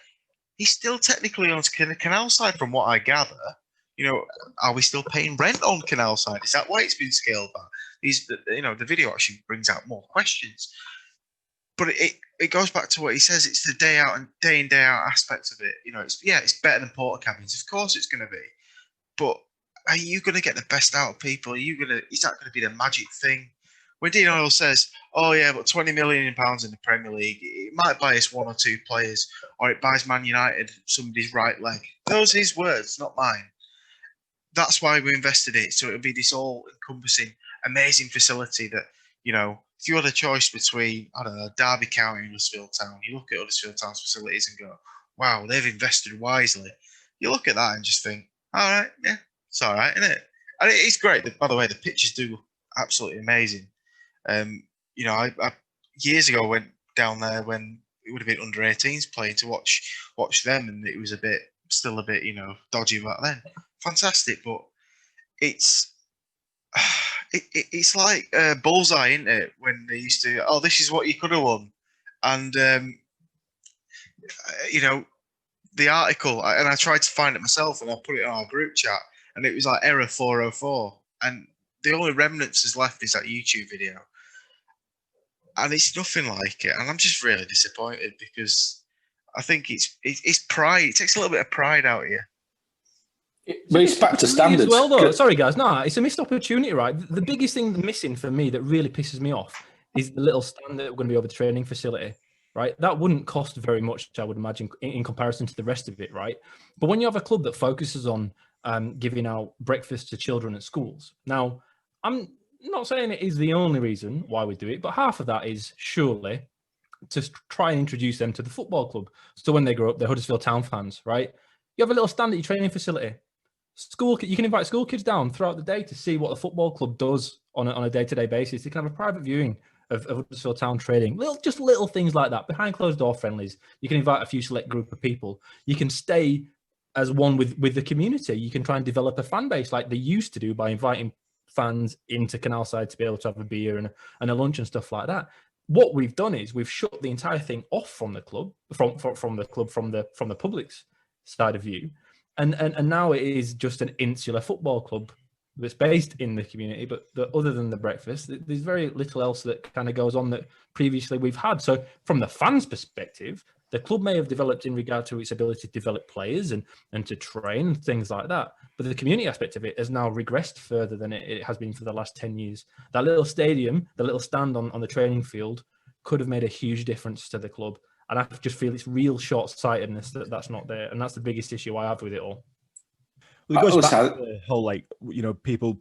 He still technically owns Canalside, from what I gather. You know, are we still paying rent on Canalside? Is that why it's been scaled back? The video actually brings out more questions. But it goes back to what he says. It's the day in day out aspect of it. You know, it's better than porta cabins. Of course, it's going to be. But are you going to get the best out of people? Is that going to be the magic thing? When Dean Oil says, "Oh yeah, but £20 million in the Premier League, it might buy us one or two players, or it buys Man United somebody's right leg." Those are his words, not mine. That's why we invested it. So it'll be this all-encompassing, amazing facility that, you know, if you had a choice between, I don't know, Derby County and Huddersfield Town, you look at Huddersfield Town's facilities and go, wow, they've invested wisely. You look at that and just think, all right, yeah, it's all right, isn't it? And it's great. By the way, the pitches do look absolutely amazing. You know, I years ago went down there when it would have been under 18s playing to watch them, and it was still a bit, you know, dodgy back then. Fantastic, but it's like Bullseye, isn't it? When they used to, oh, this is what you could have won, and you know, the article, and I tried to find it myself, and I put it on our group chat, and it was like error 404, and the only remnants is left is that YouTube video, and it's nothing like it, and I'm just really disappointed because I think it's pride. It takes a little bit of pride out of you. But it's back to standards. Well, though. Sorry, guys. No, it's a missed opportunity, right? The biggest thing missing for me that really pisses me off is the little stand that we're going to be over the training facility, right? That wouldn't cost very much, I would imagine, in comparison to the rest of it, right? But when you have a club that focuses on giving out breakfast to children at schools, now, I'm not saying it is the only reason why we do it, but half of that is surely to try and introduce them to the football club. So when they grow up, they're Huddersfield Town fans, right? You have a little stand at your training facility. You can invite school kids down throughout the day to see what the football club does on a day-to-day basis. You can have a private viewing of Huddersfield Town training. Little things like that. Behind closed door friendlies. You can invite a few select group of people. You can stay as one with the community. You can try and develop a fan base like they used to do by inviting fans into Canalside to be able to have a beer and a lunch and stuff like that. What we've done is we've shut the entire thing off from the club, from the public's side of view. And now it is just an insular football club that's based in the community, but other than the breakfast, there's very little else that kind of goes on that previously we've had. So from the fans' perspective, the club may have developed in regard to its ability to develop players and to train and things like that. But the community aspect of it has now regressed further than it has been for the last 10 years. That little stadium, the little stand on the training field could have made a huge difference to the club. And I just feel it's real short-sightedness that's not there. And that's the biggest issue I have with it all. Well, it goes back to the whole, like, you know, people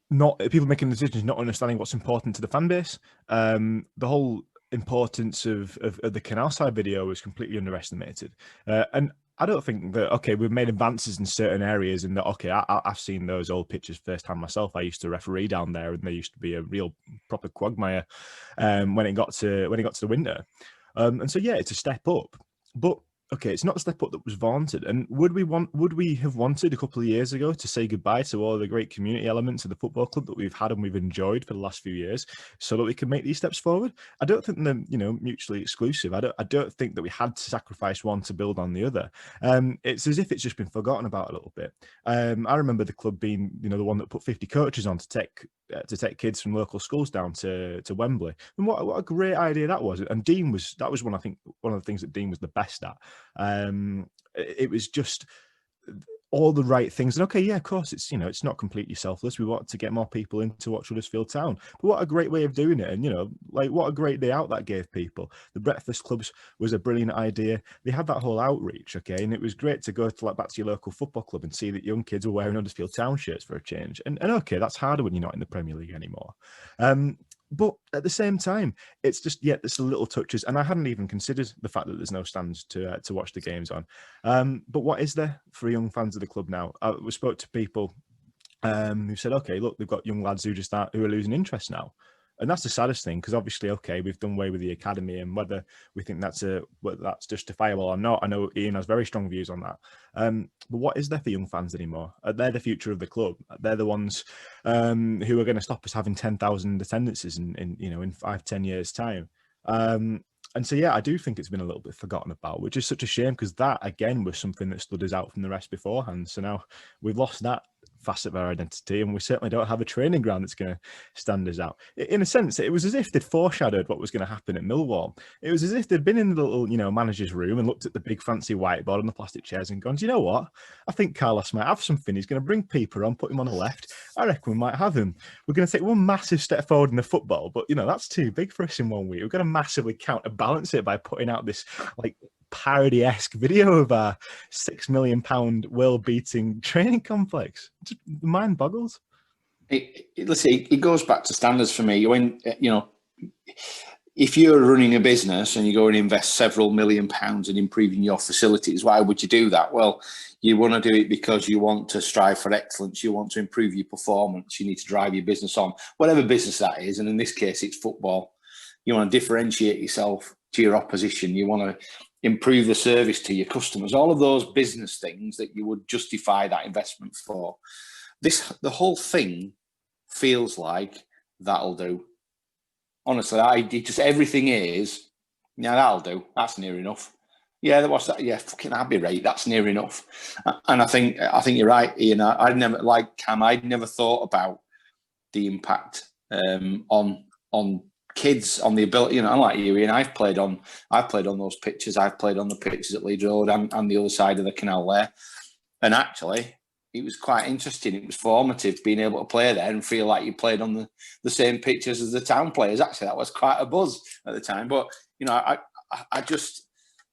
making decisions, not understanding what's important to the fan base. The whole importance of the Canalside video was completely underestimated. And I don't think that, okay, we've made advances in certain areas and that, okay, I've seen those old pictures firsthand myself. I used to referee down there and there used to be a real proper quagmire when it got to the winter. And so, yeah, it's a step up, but okay, it's not a step up that was vaunted. And would we have wanted a couple of years ago to say goodbye to all the great community elements of the football club that we've had and we've enjoyed for the last few years, so that we can make these steps forward? I don't think they're, you know, mutually exclusive. I don't think that we had to sacrifice one to build on the other. It's as if it's just been forgotten about a little bit. I remember the club being, you know, the one that put 50 coaches on to take kids from local schools down to Wembley. And what a great idea that was. And that was one of the things that Dean was the best at. It was just all the right things. And okay, yeah, of course, it's, you know, it's not completely selfless. We want to get more people in to watch Huddersfield Town. But what a great way of doing it. And, you know, like, what a great day out that gave people. The breakfast clubs was a brilliant idea. They had that whole outreach, okay? And it was great to go to, like, back to your local football club and see that young kids were wearing Huddersfield Town shirts for a change. And okay, that's harder when you're not in the Premier League anymore. But at the same time, it's just, yeah, there's the little touches. And I hadn't even considered the fact that there's no stands to watch the games on. But what is there for young fans of the club now? We spoke to people who said, okay, look, they've got young lads who are losing interest now. And that's the saddest thing, because obviously, okay, we've done away with the academy, and whether we think whether that's justifiable or not, I know Ian has very strong views on that. But what is there for young fans anymore? They're the future of the club. They're the ones who are going to stop us having 10,000 attendances in 5-10 years time. And And so, yeah, I do think it's been a little bit forgotten about, which is such a shame, because that, again, was something that stood us out from the rest beforehand. So now we've lost that facet of our identity, and we certainly don't have a training ground that's going to stand us out. In a sense, it was as if they'd foreshadowed what was going to happen at Millwall. It was as if they'd been in the little, manager's room and looked at the big fancy whiteboard and the plastic chairs and gone, do you know what? I think Carlos might have something. He's going to bring Peeper on, put him on the left. I reckon we might have him. We're going to take one massive step forward in the football, but, that's too big for us in 1 week. We're going to massively counterbalance it by putting out this, parody-esque video of our £6 million world-beating training complex. Just mind boggles. It goes back to standards for me. When if you're running a business and you go and invest several £1 million in improving your facilities, why would you do that? Well, you want to do it because you want to strive for excellence. You want to improve your performance. You need to drive your business on, whatever business that is. And in this case, it's football. You want to differentiate yourself to your opposition. You want to improve the service to your customers. All of those business things that you would justify that investment for. The whole thing feels like that'll do. Honestly, everything is, that'll do. That's near enough. Yeah, there was that. Yeah, fucking I'd be right. That's near enough. And I think you're right, Ian. I'd never, like Cam, I'd never thought about the impact on kids, on the ability. Unlike you, Ian, I've played on those pitches. I've played on the pitches at Leeds Road and the other side of the canal there. And actually, it was quite interesting. It was formative being able to play there and feel like you played on the same pitches as the town players. Actually, that was quite a buzz at the time. But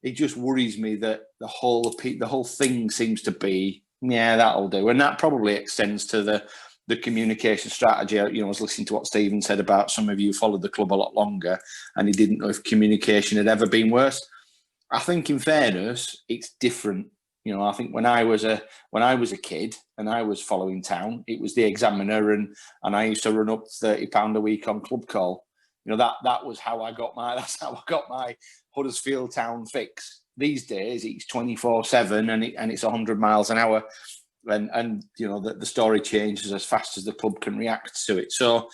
it just worries me that the whole thing seems to be, that'll do, and that probably extends to the communication strategy. I was listening to what Stephen said about some of you followed the club a lot longer, and he didn't know if communication had ever been worse. I think, in fairness, it's different. I think when I was a kid and I was following town, it was the Examiner, and I used to run up £30 a week on club call. That was how I got my Huddersfield Town fix. These days it's 24/7 and it's 100 miles an hour, and the story changes as fast as the club can react to it. So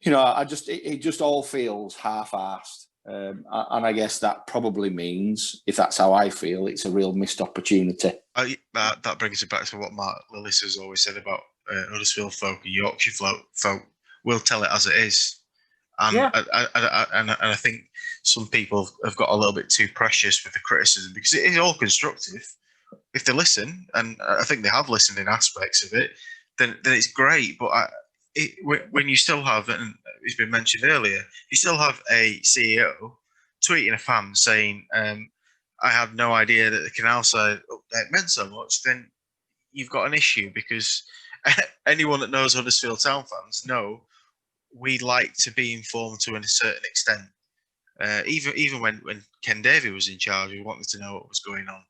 it just all feels half-assed. And I guess that probably means, if that's how I feel, it's a real missed opportunity. That brings it back to what Mark Lillis has always said about Huddersfield folk and Yorkshire folk. We'll tell it as it is. And I think some people have got a little bit too precious with the criticism, because it is all constructive. If they listen, and I think they have listened in aspects of it, then it's great. But when you still have, and it's been mentioned earlier, you still have a CEO tweeting a fan saying, I had no idea that the Canalside update meant so much, then you've got an issue, because anyone that knows Huddersfield Town fans know we like to be informed to a certain extent. Even when Ken Davey was in charge, we wanted to know what was going on.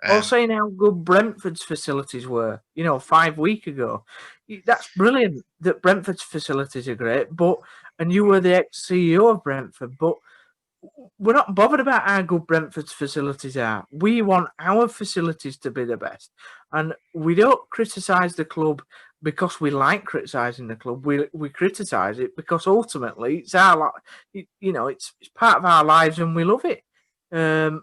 Or saying how good Brentford's facilities were, 5 weeks ago. That's brilliant that Brentford's facilities are great, and you were the ex-CEO of Brentford, but we're not bothered about how good Brentford's facilities are. We want our facilities to be the best. And we don't criticise the club because we like criticising the club. We criticise it because ultimately it's it's part of our lives and we love it. And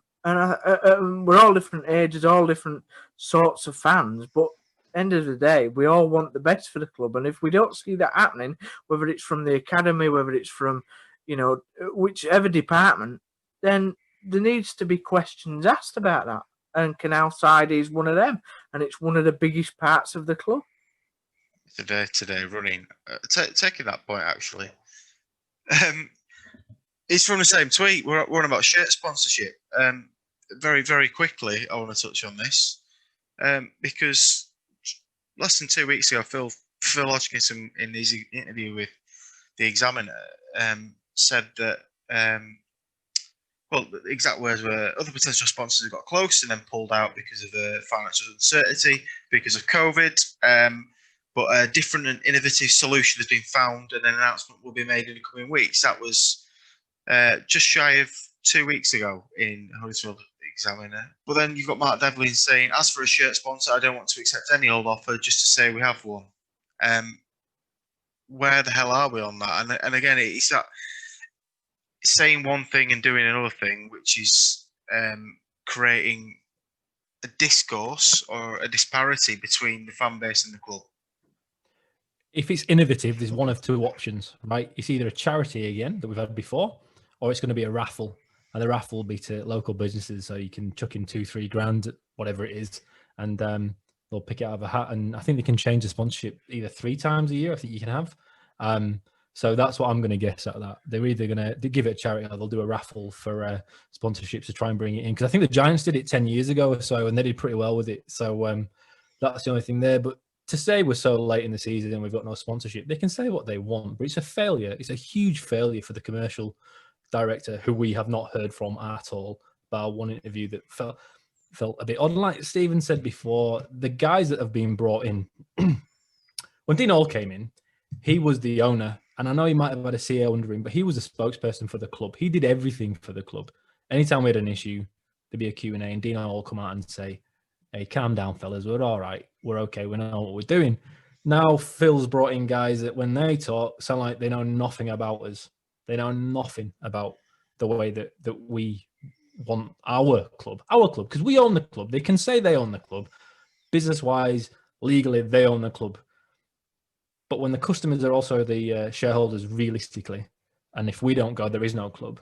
we're all different ages, all different sorts of fans, but end of the day, we all want the best for the club. And if we don't see that happening, whether it's from the academy, whether it's from whichever department, then there needs to be questions asked about that. And Canalside is one of them, and it's one of the biggest parts of the club. Today running, taking that point actually, it's from the same tweet. We're on about shirt sponsorship. Very, very quickly, I want to touch on this because less than 2 weeks ago, Phil Hodgkins in his interview with the Examiner said that, the exact words were, other potential sponsors have got close and then pulled out because of the financial uncertainty, because of COVID. But a different and innovative solution has been found, and an announcement will be made in the coming weeks. That was just shy of 2 weeks ago in Huddersfield Examiner. But then you've got Mark Devlin saying, as for a shirt sponsor, I don't want to accept any old offer just to say we have one. Where the hell are we on that? And again, it's that saying one thing and doing another thing, which is creating a discourse or a disparity between the fan base and the club. If it's innovative, there's one of two options, right? It's either a charity again that we've had before, or it's going to be a raffle. And the raffle will be to local businesses, so you can chuck in 2-3 grand, whatever it is, and they'll pick it out of a hat. And I think they can change the sponsorship either 3 times a year. I think you can have. So that's what I'm going to guess out of that. They're either going to give it a charity or they'll do a raffle for sponsorships to try and bring it in. Because I think the Giants did it 10 years ago or so, and they did pretty well with it. So that's the only thing there. But to say we're so late in the season and we've got no sponsorship, they can say what they want, but it's a failure. It's a huge failure for the commercial director, who we have not heard from at all, bar one interview that felt a bit odd. Like Stephen said before, the guys that have been brought in, when Dean Hall came in, he was the owner. And I know he might have had a CEO under him, but he was a spokesperson for the club. He did everything for the club. Anytime we had an issue, there'd be a Q&A, and Dean will come out and say, hey, calm down, fellas. We're all right. We're okay. We know what we're doing. Now Phil's brought in guys that when they talk, sound like they know nothing about us. They know nothing about the way that we want our club, because we own the club. They can say they own the club. Business-wise, legally, they own the club. But when the customers are also the shareholders, realistically, and if we don't go, there is no club,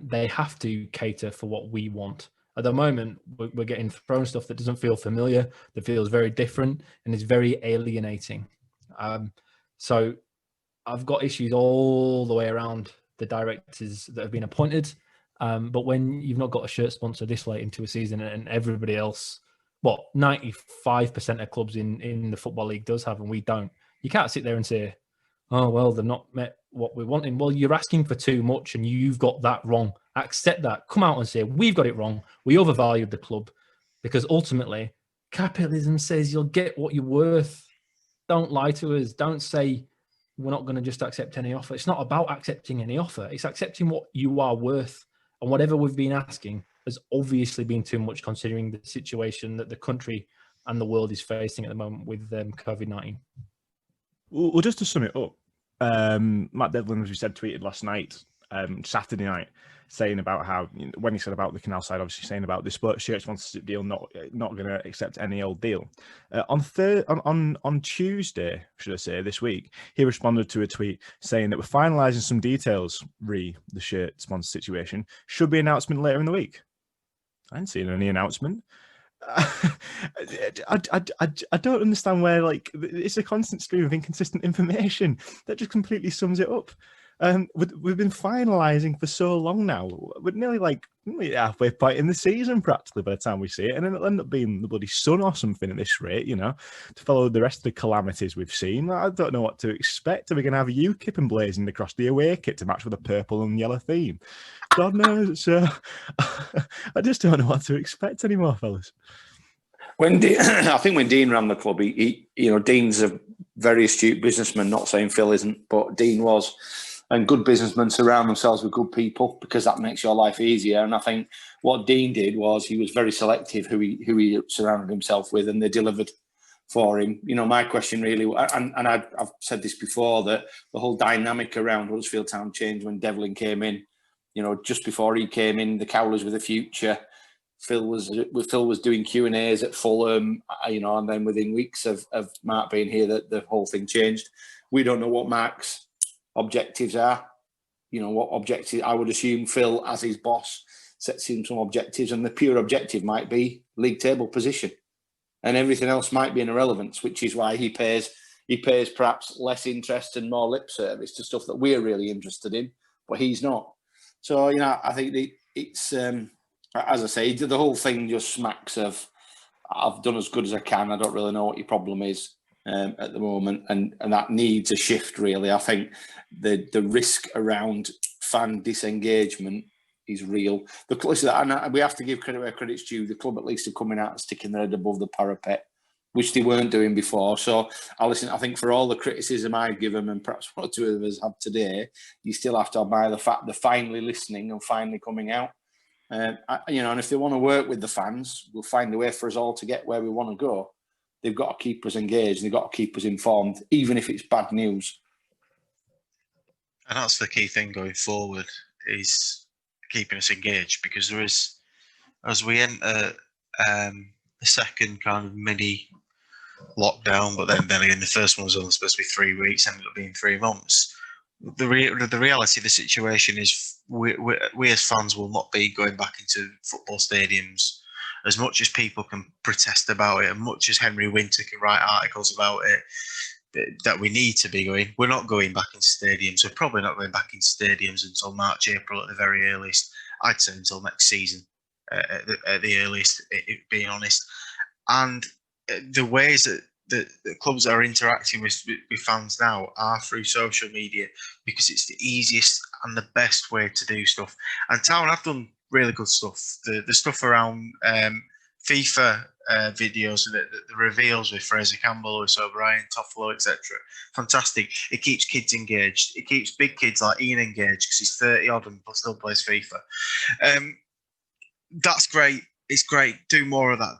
they have to cater for what we want. At the moment, we're getting thrown stuff that doesn't feel familiar, that feels very different, and is very alienating. So I've got issues all the way around the directors that have been appointed. But when you've not got a shirt sponsor this late into a season and everybody else, 95% of clubs in the Football League does have, and we don't, you can't sit there and say, oh, well, they've not met what we're wanting. Well, you're asking for too much and you've got that wrong. Accept that. Come out and say, we've got it wrong. We overvalued the club, because ultimately capitalism says you'll get what you're worth. Don't lie to us. Don't say we're not going to just accept any offer. It's not about accepting any offer. It's accepting what you are worth. And whatever we've been asking has obviously been too much, considering the situation that the country and the world is facing at the moment with COVID-19. Well, just to sum it up, Matt Devlin, as we said, tweeted last night, Saturday night, saying about how, when he said about the Canalside, obviously saying about the shirt sponsorship deal, not going to accept any old deal. On Tuesday, should I say, this week, he responded to a tweet saying that we're finalising some details re the shirt sponsor situation. Should be announcement later in the week. I ain't seen any announcement. I don't understand where, like, it's a constant stream of inconsistent information that just completely sums it up. We've been finalising for so long now. We're nearly halfway point in the season practically by the time we see it, and then it'll end up being the bloody sun or something at this rate, to follow the rest of the calamities we've seen. I don't know what to expect. Are we going to have UKIP emblazoned across the away kit to match with a purple and yellow theme? God knows. I just don't know what to expect anymore, fellas. I think when Dean ran the club, Dean's a very astute businessman. Not saying Phil isn't, but Dean was. And good businessmen surround themselves with good people, because that makes your life easier. And I think what Dean did was he was very selective who he surrounded himself with, and they delivered for him. My question really, and I've said this before, that the whole dynamic around Huddersfield Town changed when Devlin came in. Just before he came in, the Cowlers with a future. Phil was doing Q&As at Fulham, and then within weeks of Mark being here, the whole thing changed. We don't know what Mark's objectives are. What objective? I would assume Phil, as his boss, sets him some objectives, and the pure objective might be league table position, and everything else might be an irrelevance, which is why he pays perhaps less interest and more lip service to stuff that we're really interested in, but he's not. So I think it's as I say, the whole thing just smacks of, I've done as good as I can. I don't really know what your problem is at the moment, and that needs a shift, really. I think the risk around fan disengagement is real. And we have to give credit where credit's due. The club at least are coming out and sticking their head above the parapet, which they weren't doing before. So I think for all the criticism I've given, and perhaps one or two of us have today, you still have to admire the fact they're finally listening and finally coming out. And if they want to work with the fans, we'll find a way for us all to get where we want to go. They've got to keep us engaged, and they've got to keep us informed, even if it's bad news. And that's the key thing going forward, is keeping us engaged, because there is, as we enter the second kind of mini lockdown, but then again the first one was only supposed to be 3 weeks, ended up being 3 months. The reality of the situation is we as fans will not be going back into football stadiums. As much as people can protest about it, and much as Henry Winter can write articles about it, that we need to be going, we're not going back into stadiums. We're probably not going back into stadiums until March, April at the very earliest. I'd say until next season at the earliest, being honest. And the ways that the clubs are interacting with fans now are through social media, because it's the easiest and the best way to do stuff. And Town have done really good stuff. The stuff around FIFA videos, the reveals with Fraser Campbell, Lewis O'Brien, Toffolo, etc. Fantastic. It keeps kids engaged. It keeps big kids like Ian engaged, because he's 30 odd and still plays FIFA. That's great. It's great. Do more of that.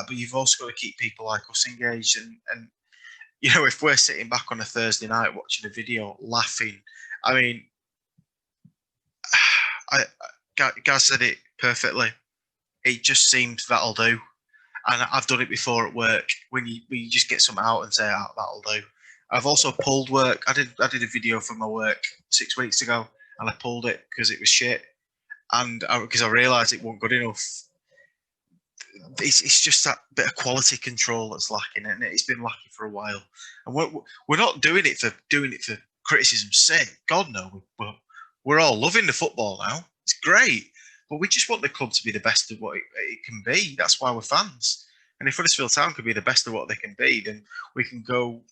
But you've also got to keep people like us engaged. And you know, if we're sitting back on a Thursday night watching a video, laughing, I mean, Gaz said it perfectly. It just seems that'll do. And I've done it before at work, when you just get something out and say, oh, that'll do. I've also pulled work. I did a video for my work 6 weeks ago, and I pulled it because it was shit. And because I realised it wasn't good enough. It's just that bit of quality control that's lacking, and it's been lacking for a while. And we're not doing it for criticism's sake. God no, we're all loving the football now. It's great, but we just want the club to be the best of what it can be. That's why we're fans. And if Huddersfield Town can be the best of what they can be, then we can go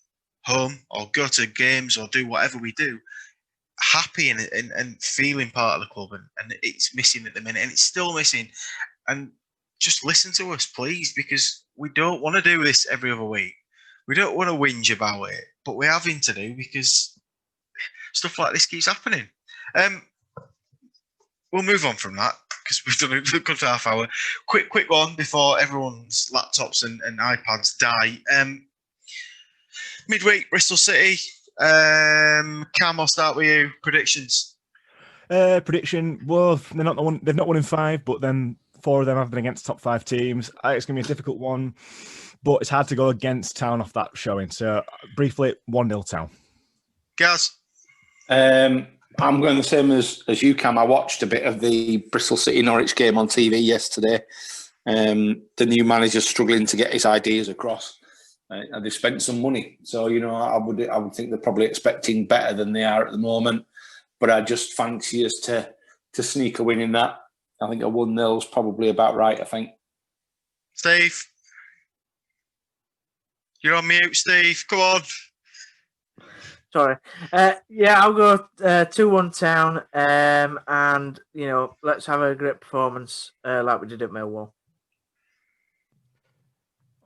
home or go to games or do whatever we do, happy and feeling part of the club. And it's missing at the minute, and it's still missing. And just listen to us, please, because we don't want to do this every other week. We don't want to whinge about it, but we're having to do, because stuff like this keeps happening. We'll move on from that, because we've done a good half hour. Quick one before everyone's laptops and iPads die. Midweek, Bristol City. Cam, I'll start with you. Predictions. Prediction. Well, they've not won in 5, but then 4 of them have been against top 5 teams. It's going to be a difficult one, but it's hard to go against Town off that showing. So briefly, 1-0 Town. Gaz? I'm going the same as you, Cam. I watched a bit of the Bristol City Norwich game on TV yesterday. The new manager's struggling to get his ideas across. And they spent some money. So, you know, I would think they're probably expecting better than they are at the moment. But I just fancy us to sneak a win in that. I think a 1-0 is probably about right, I think. Steve? You're on mute, Steve. Come on. Sorry. Yeah, I'll go 2-1 Town. And, you know, let's have a great performance like we did at Millwall.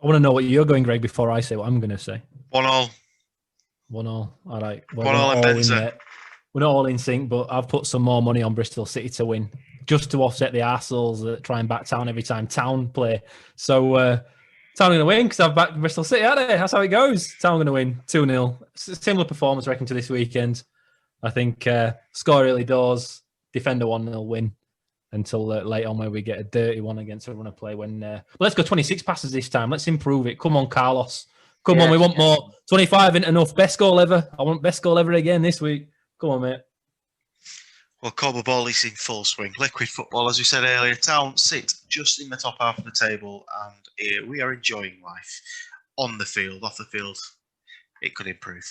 I want to know what you're going, Greg, before I say what I'm going to say. 1-1. 1-1. All right. Well, 1-1 in Benza. We're not all in sync, but I've put some more money on Bristol City to win, just to offset the arseholes that try and back Town every time Town play. So Town are going to win because I've backed Bristol City, aren't they? That's how it goes. Town are going to win 2-0. Similar performance, I reckon, to this weekend. I think score early doors, defend a 1-0 win until late on, where we get a dirty one against a runner play. Let's go 26 passes this time. Let's improve it. Come on, Carlos. Come on, we want more. 25 isn't enough. Best goal ever. I want best goal ever again this week. Come on, mate. Well, Cobble Ball is in full swing. Liquid football, as we said earlier. Town sit just in the top half of the table, and we are enjoying life on the field, off the field. It could improve.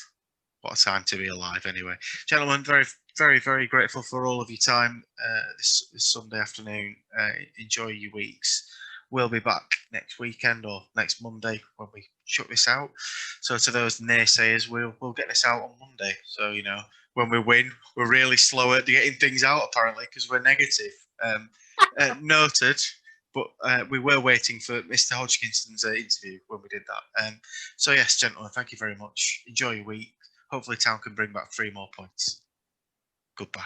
What a time to be alive, anyway. Gentlemen, very, very, very grateful for all of your time this Sunday afternoon. Enjoy your weeks. We'll be back next weekend or next Monday when we shut this out. So to those naysayers, we'll get this out on Monday. So, you know, when we win, we're really slow at getting things out, apparently, because we're negative. Noted. But we were waiting for Mr. Hodgkinson's interview when we did that. So, yes, gentlemen, thank you very much. Enjoy your week. Hopefully, Town can bring back 3 more points. Goodbye.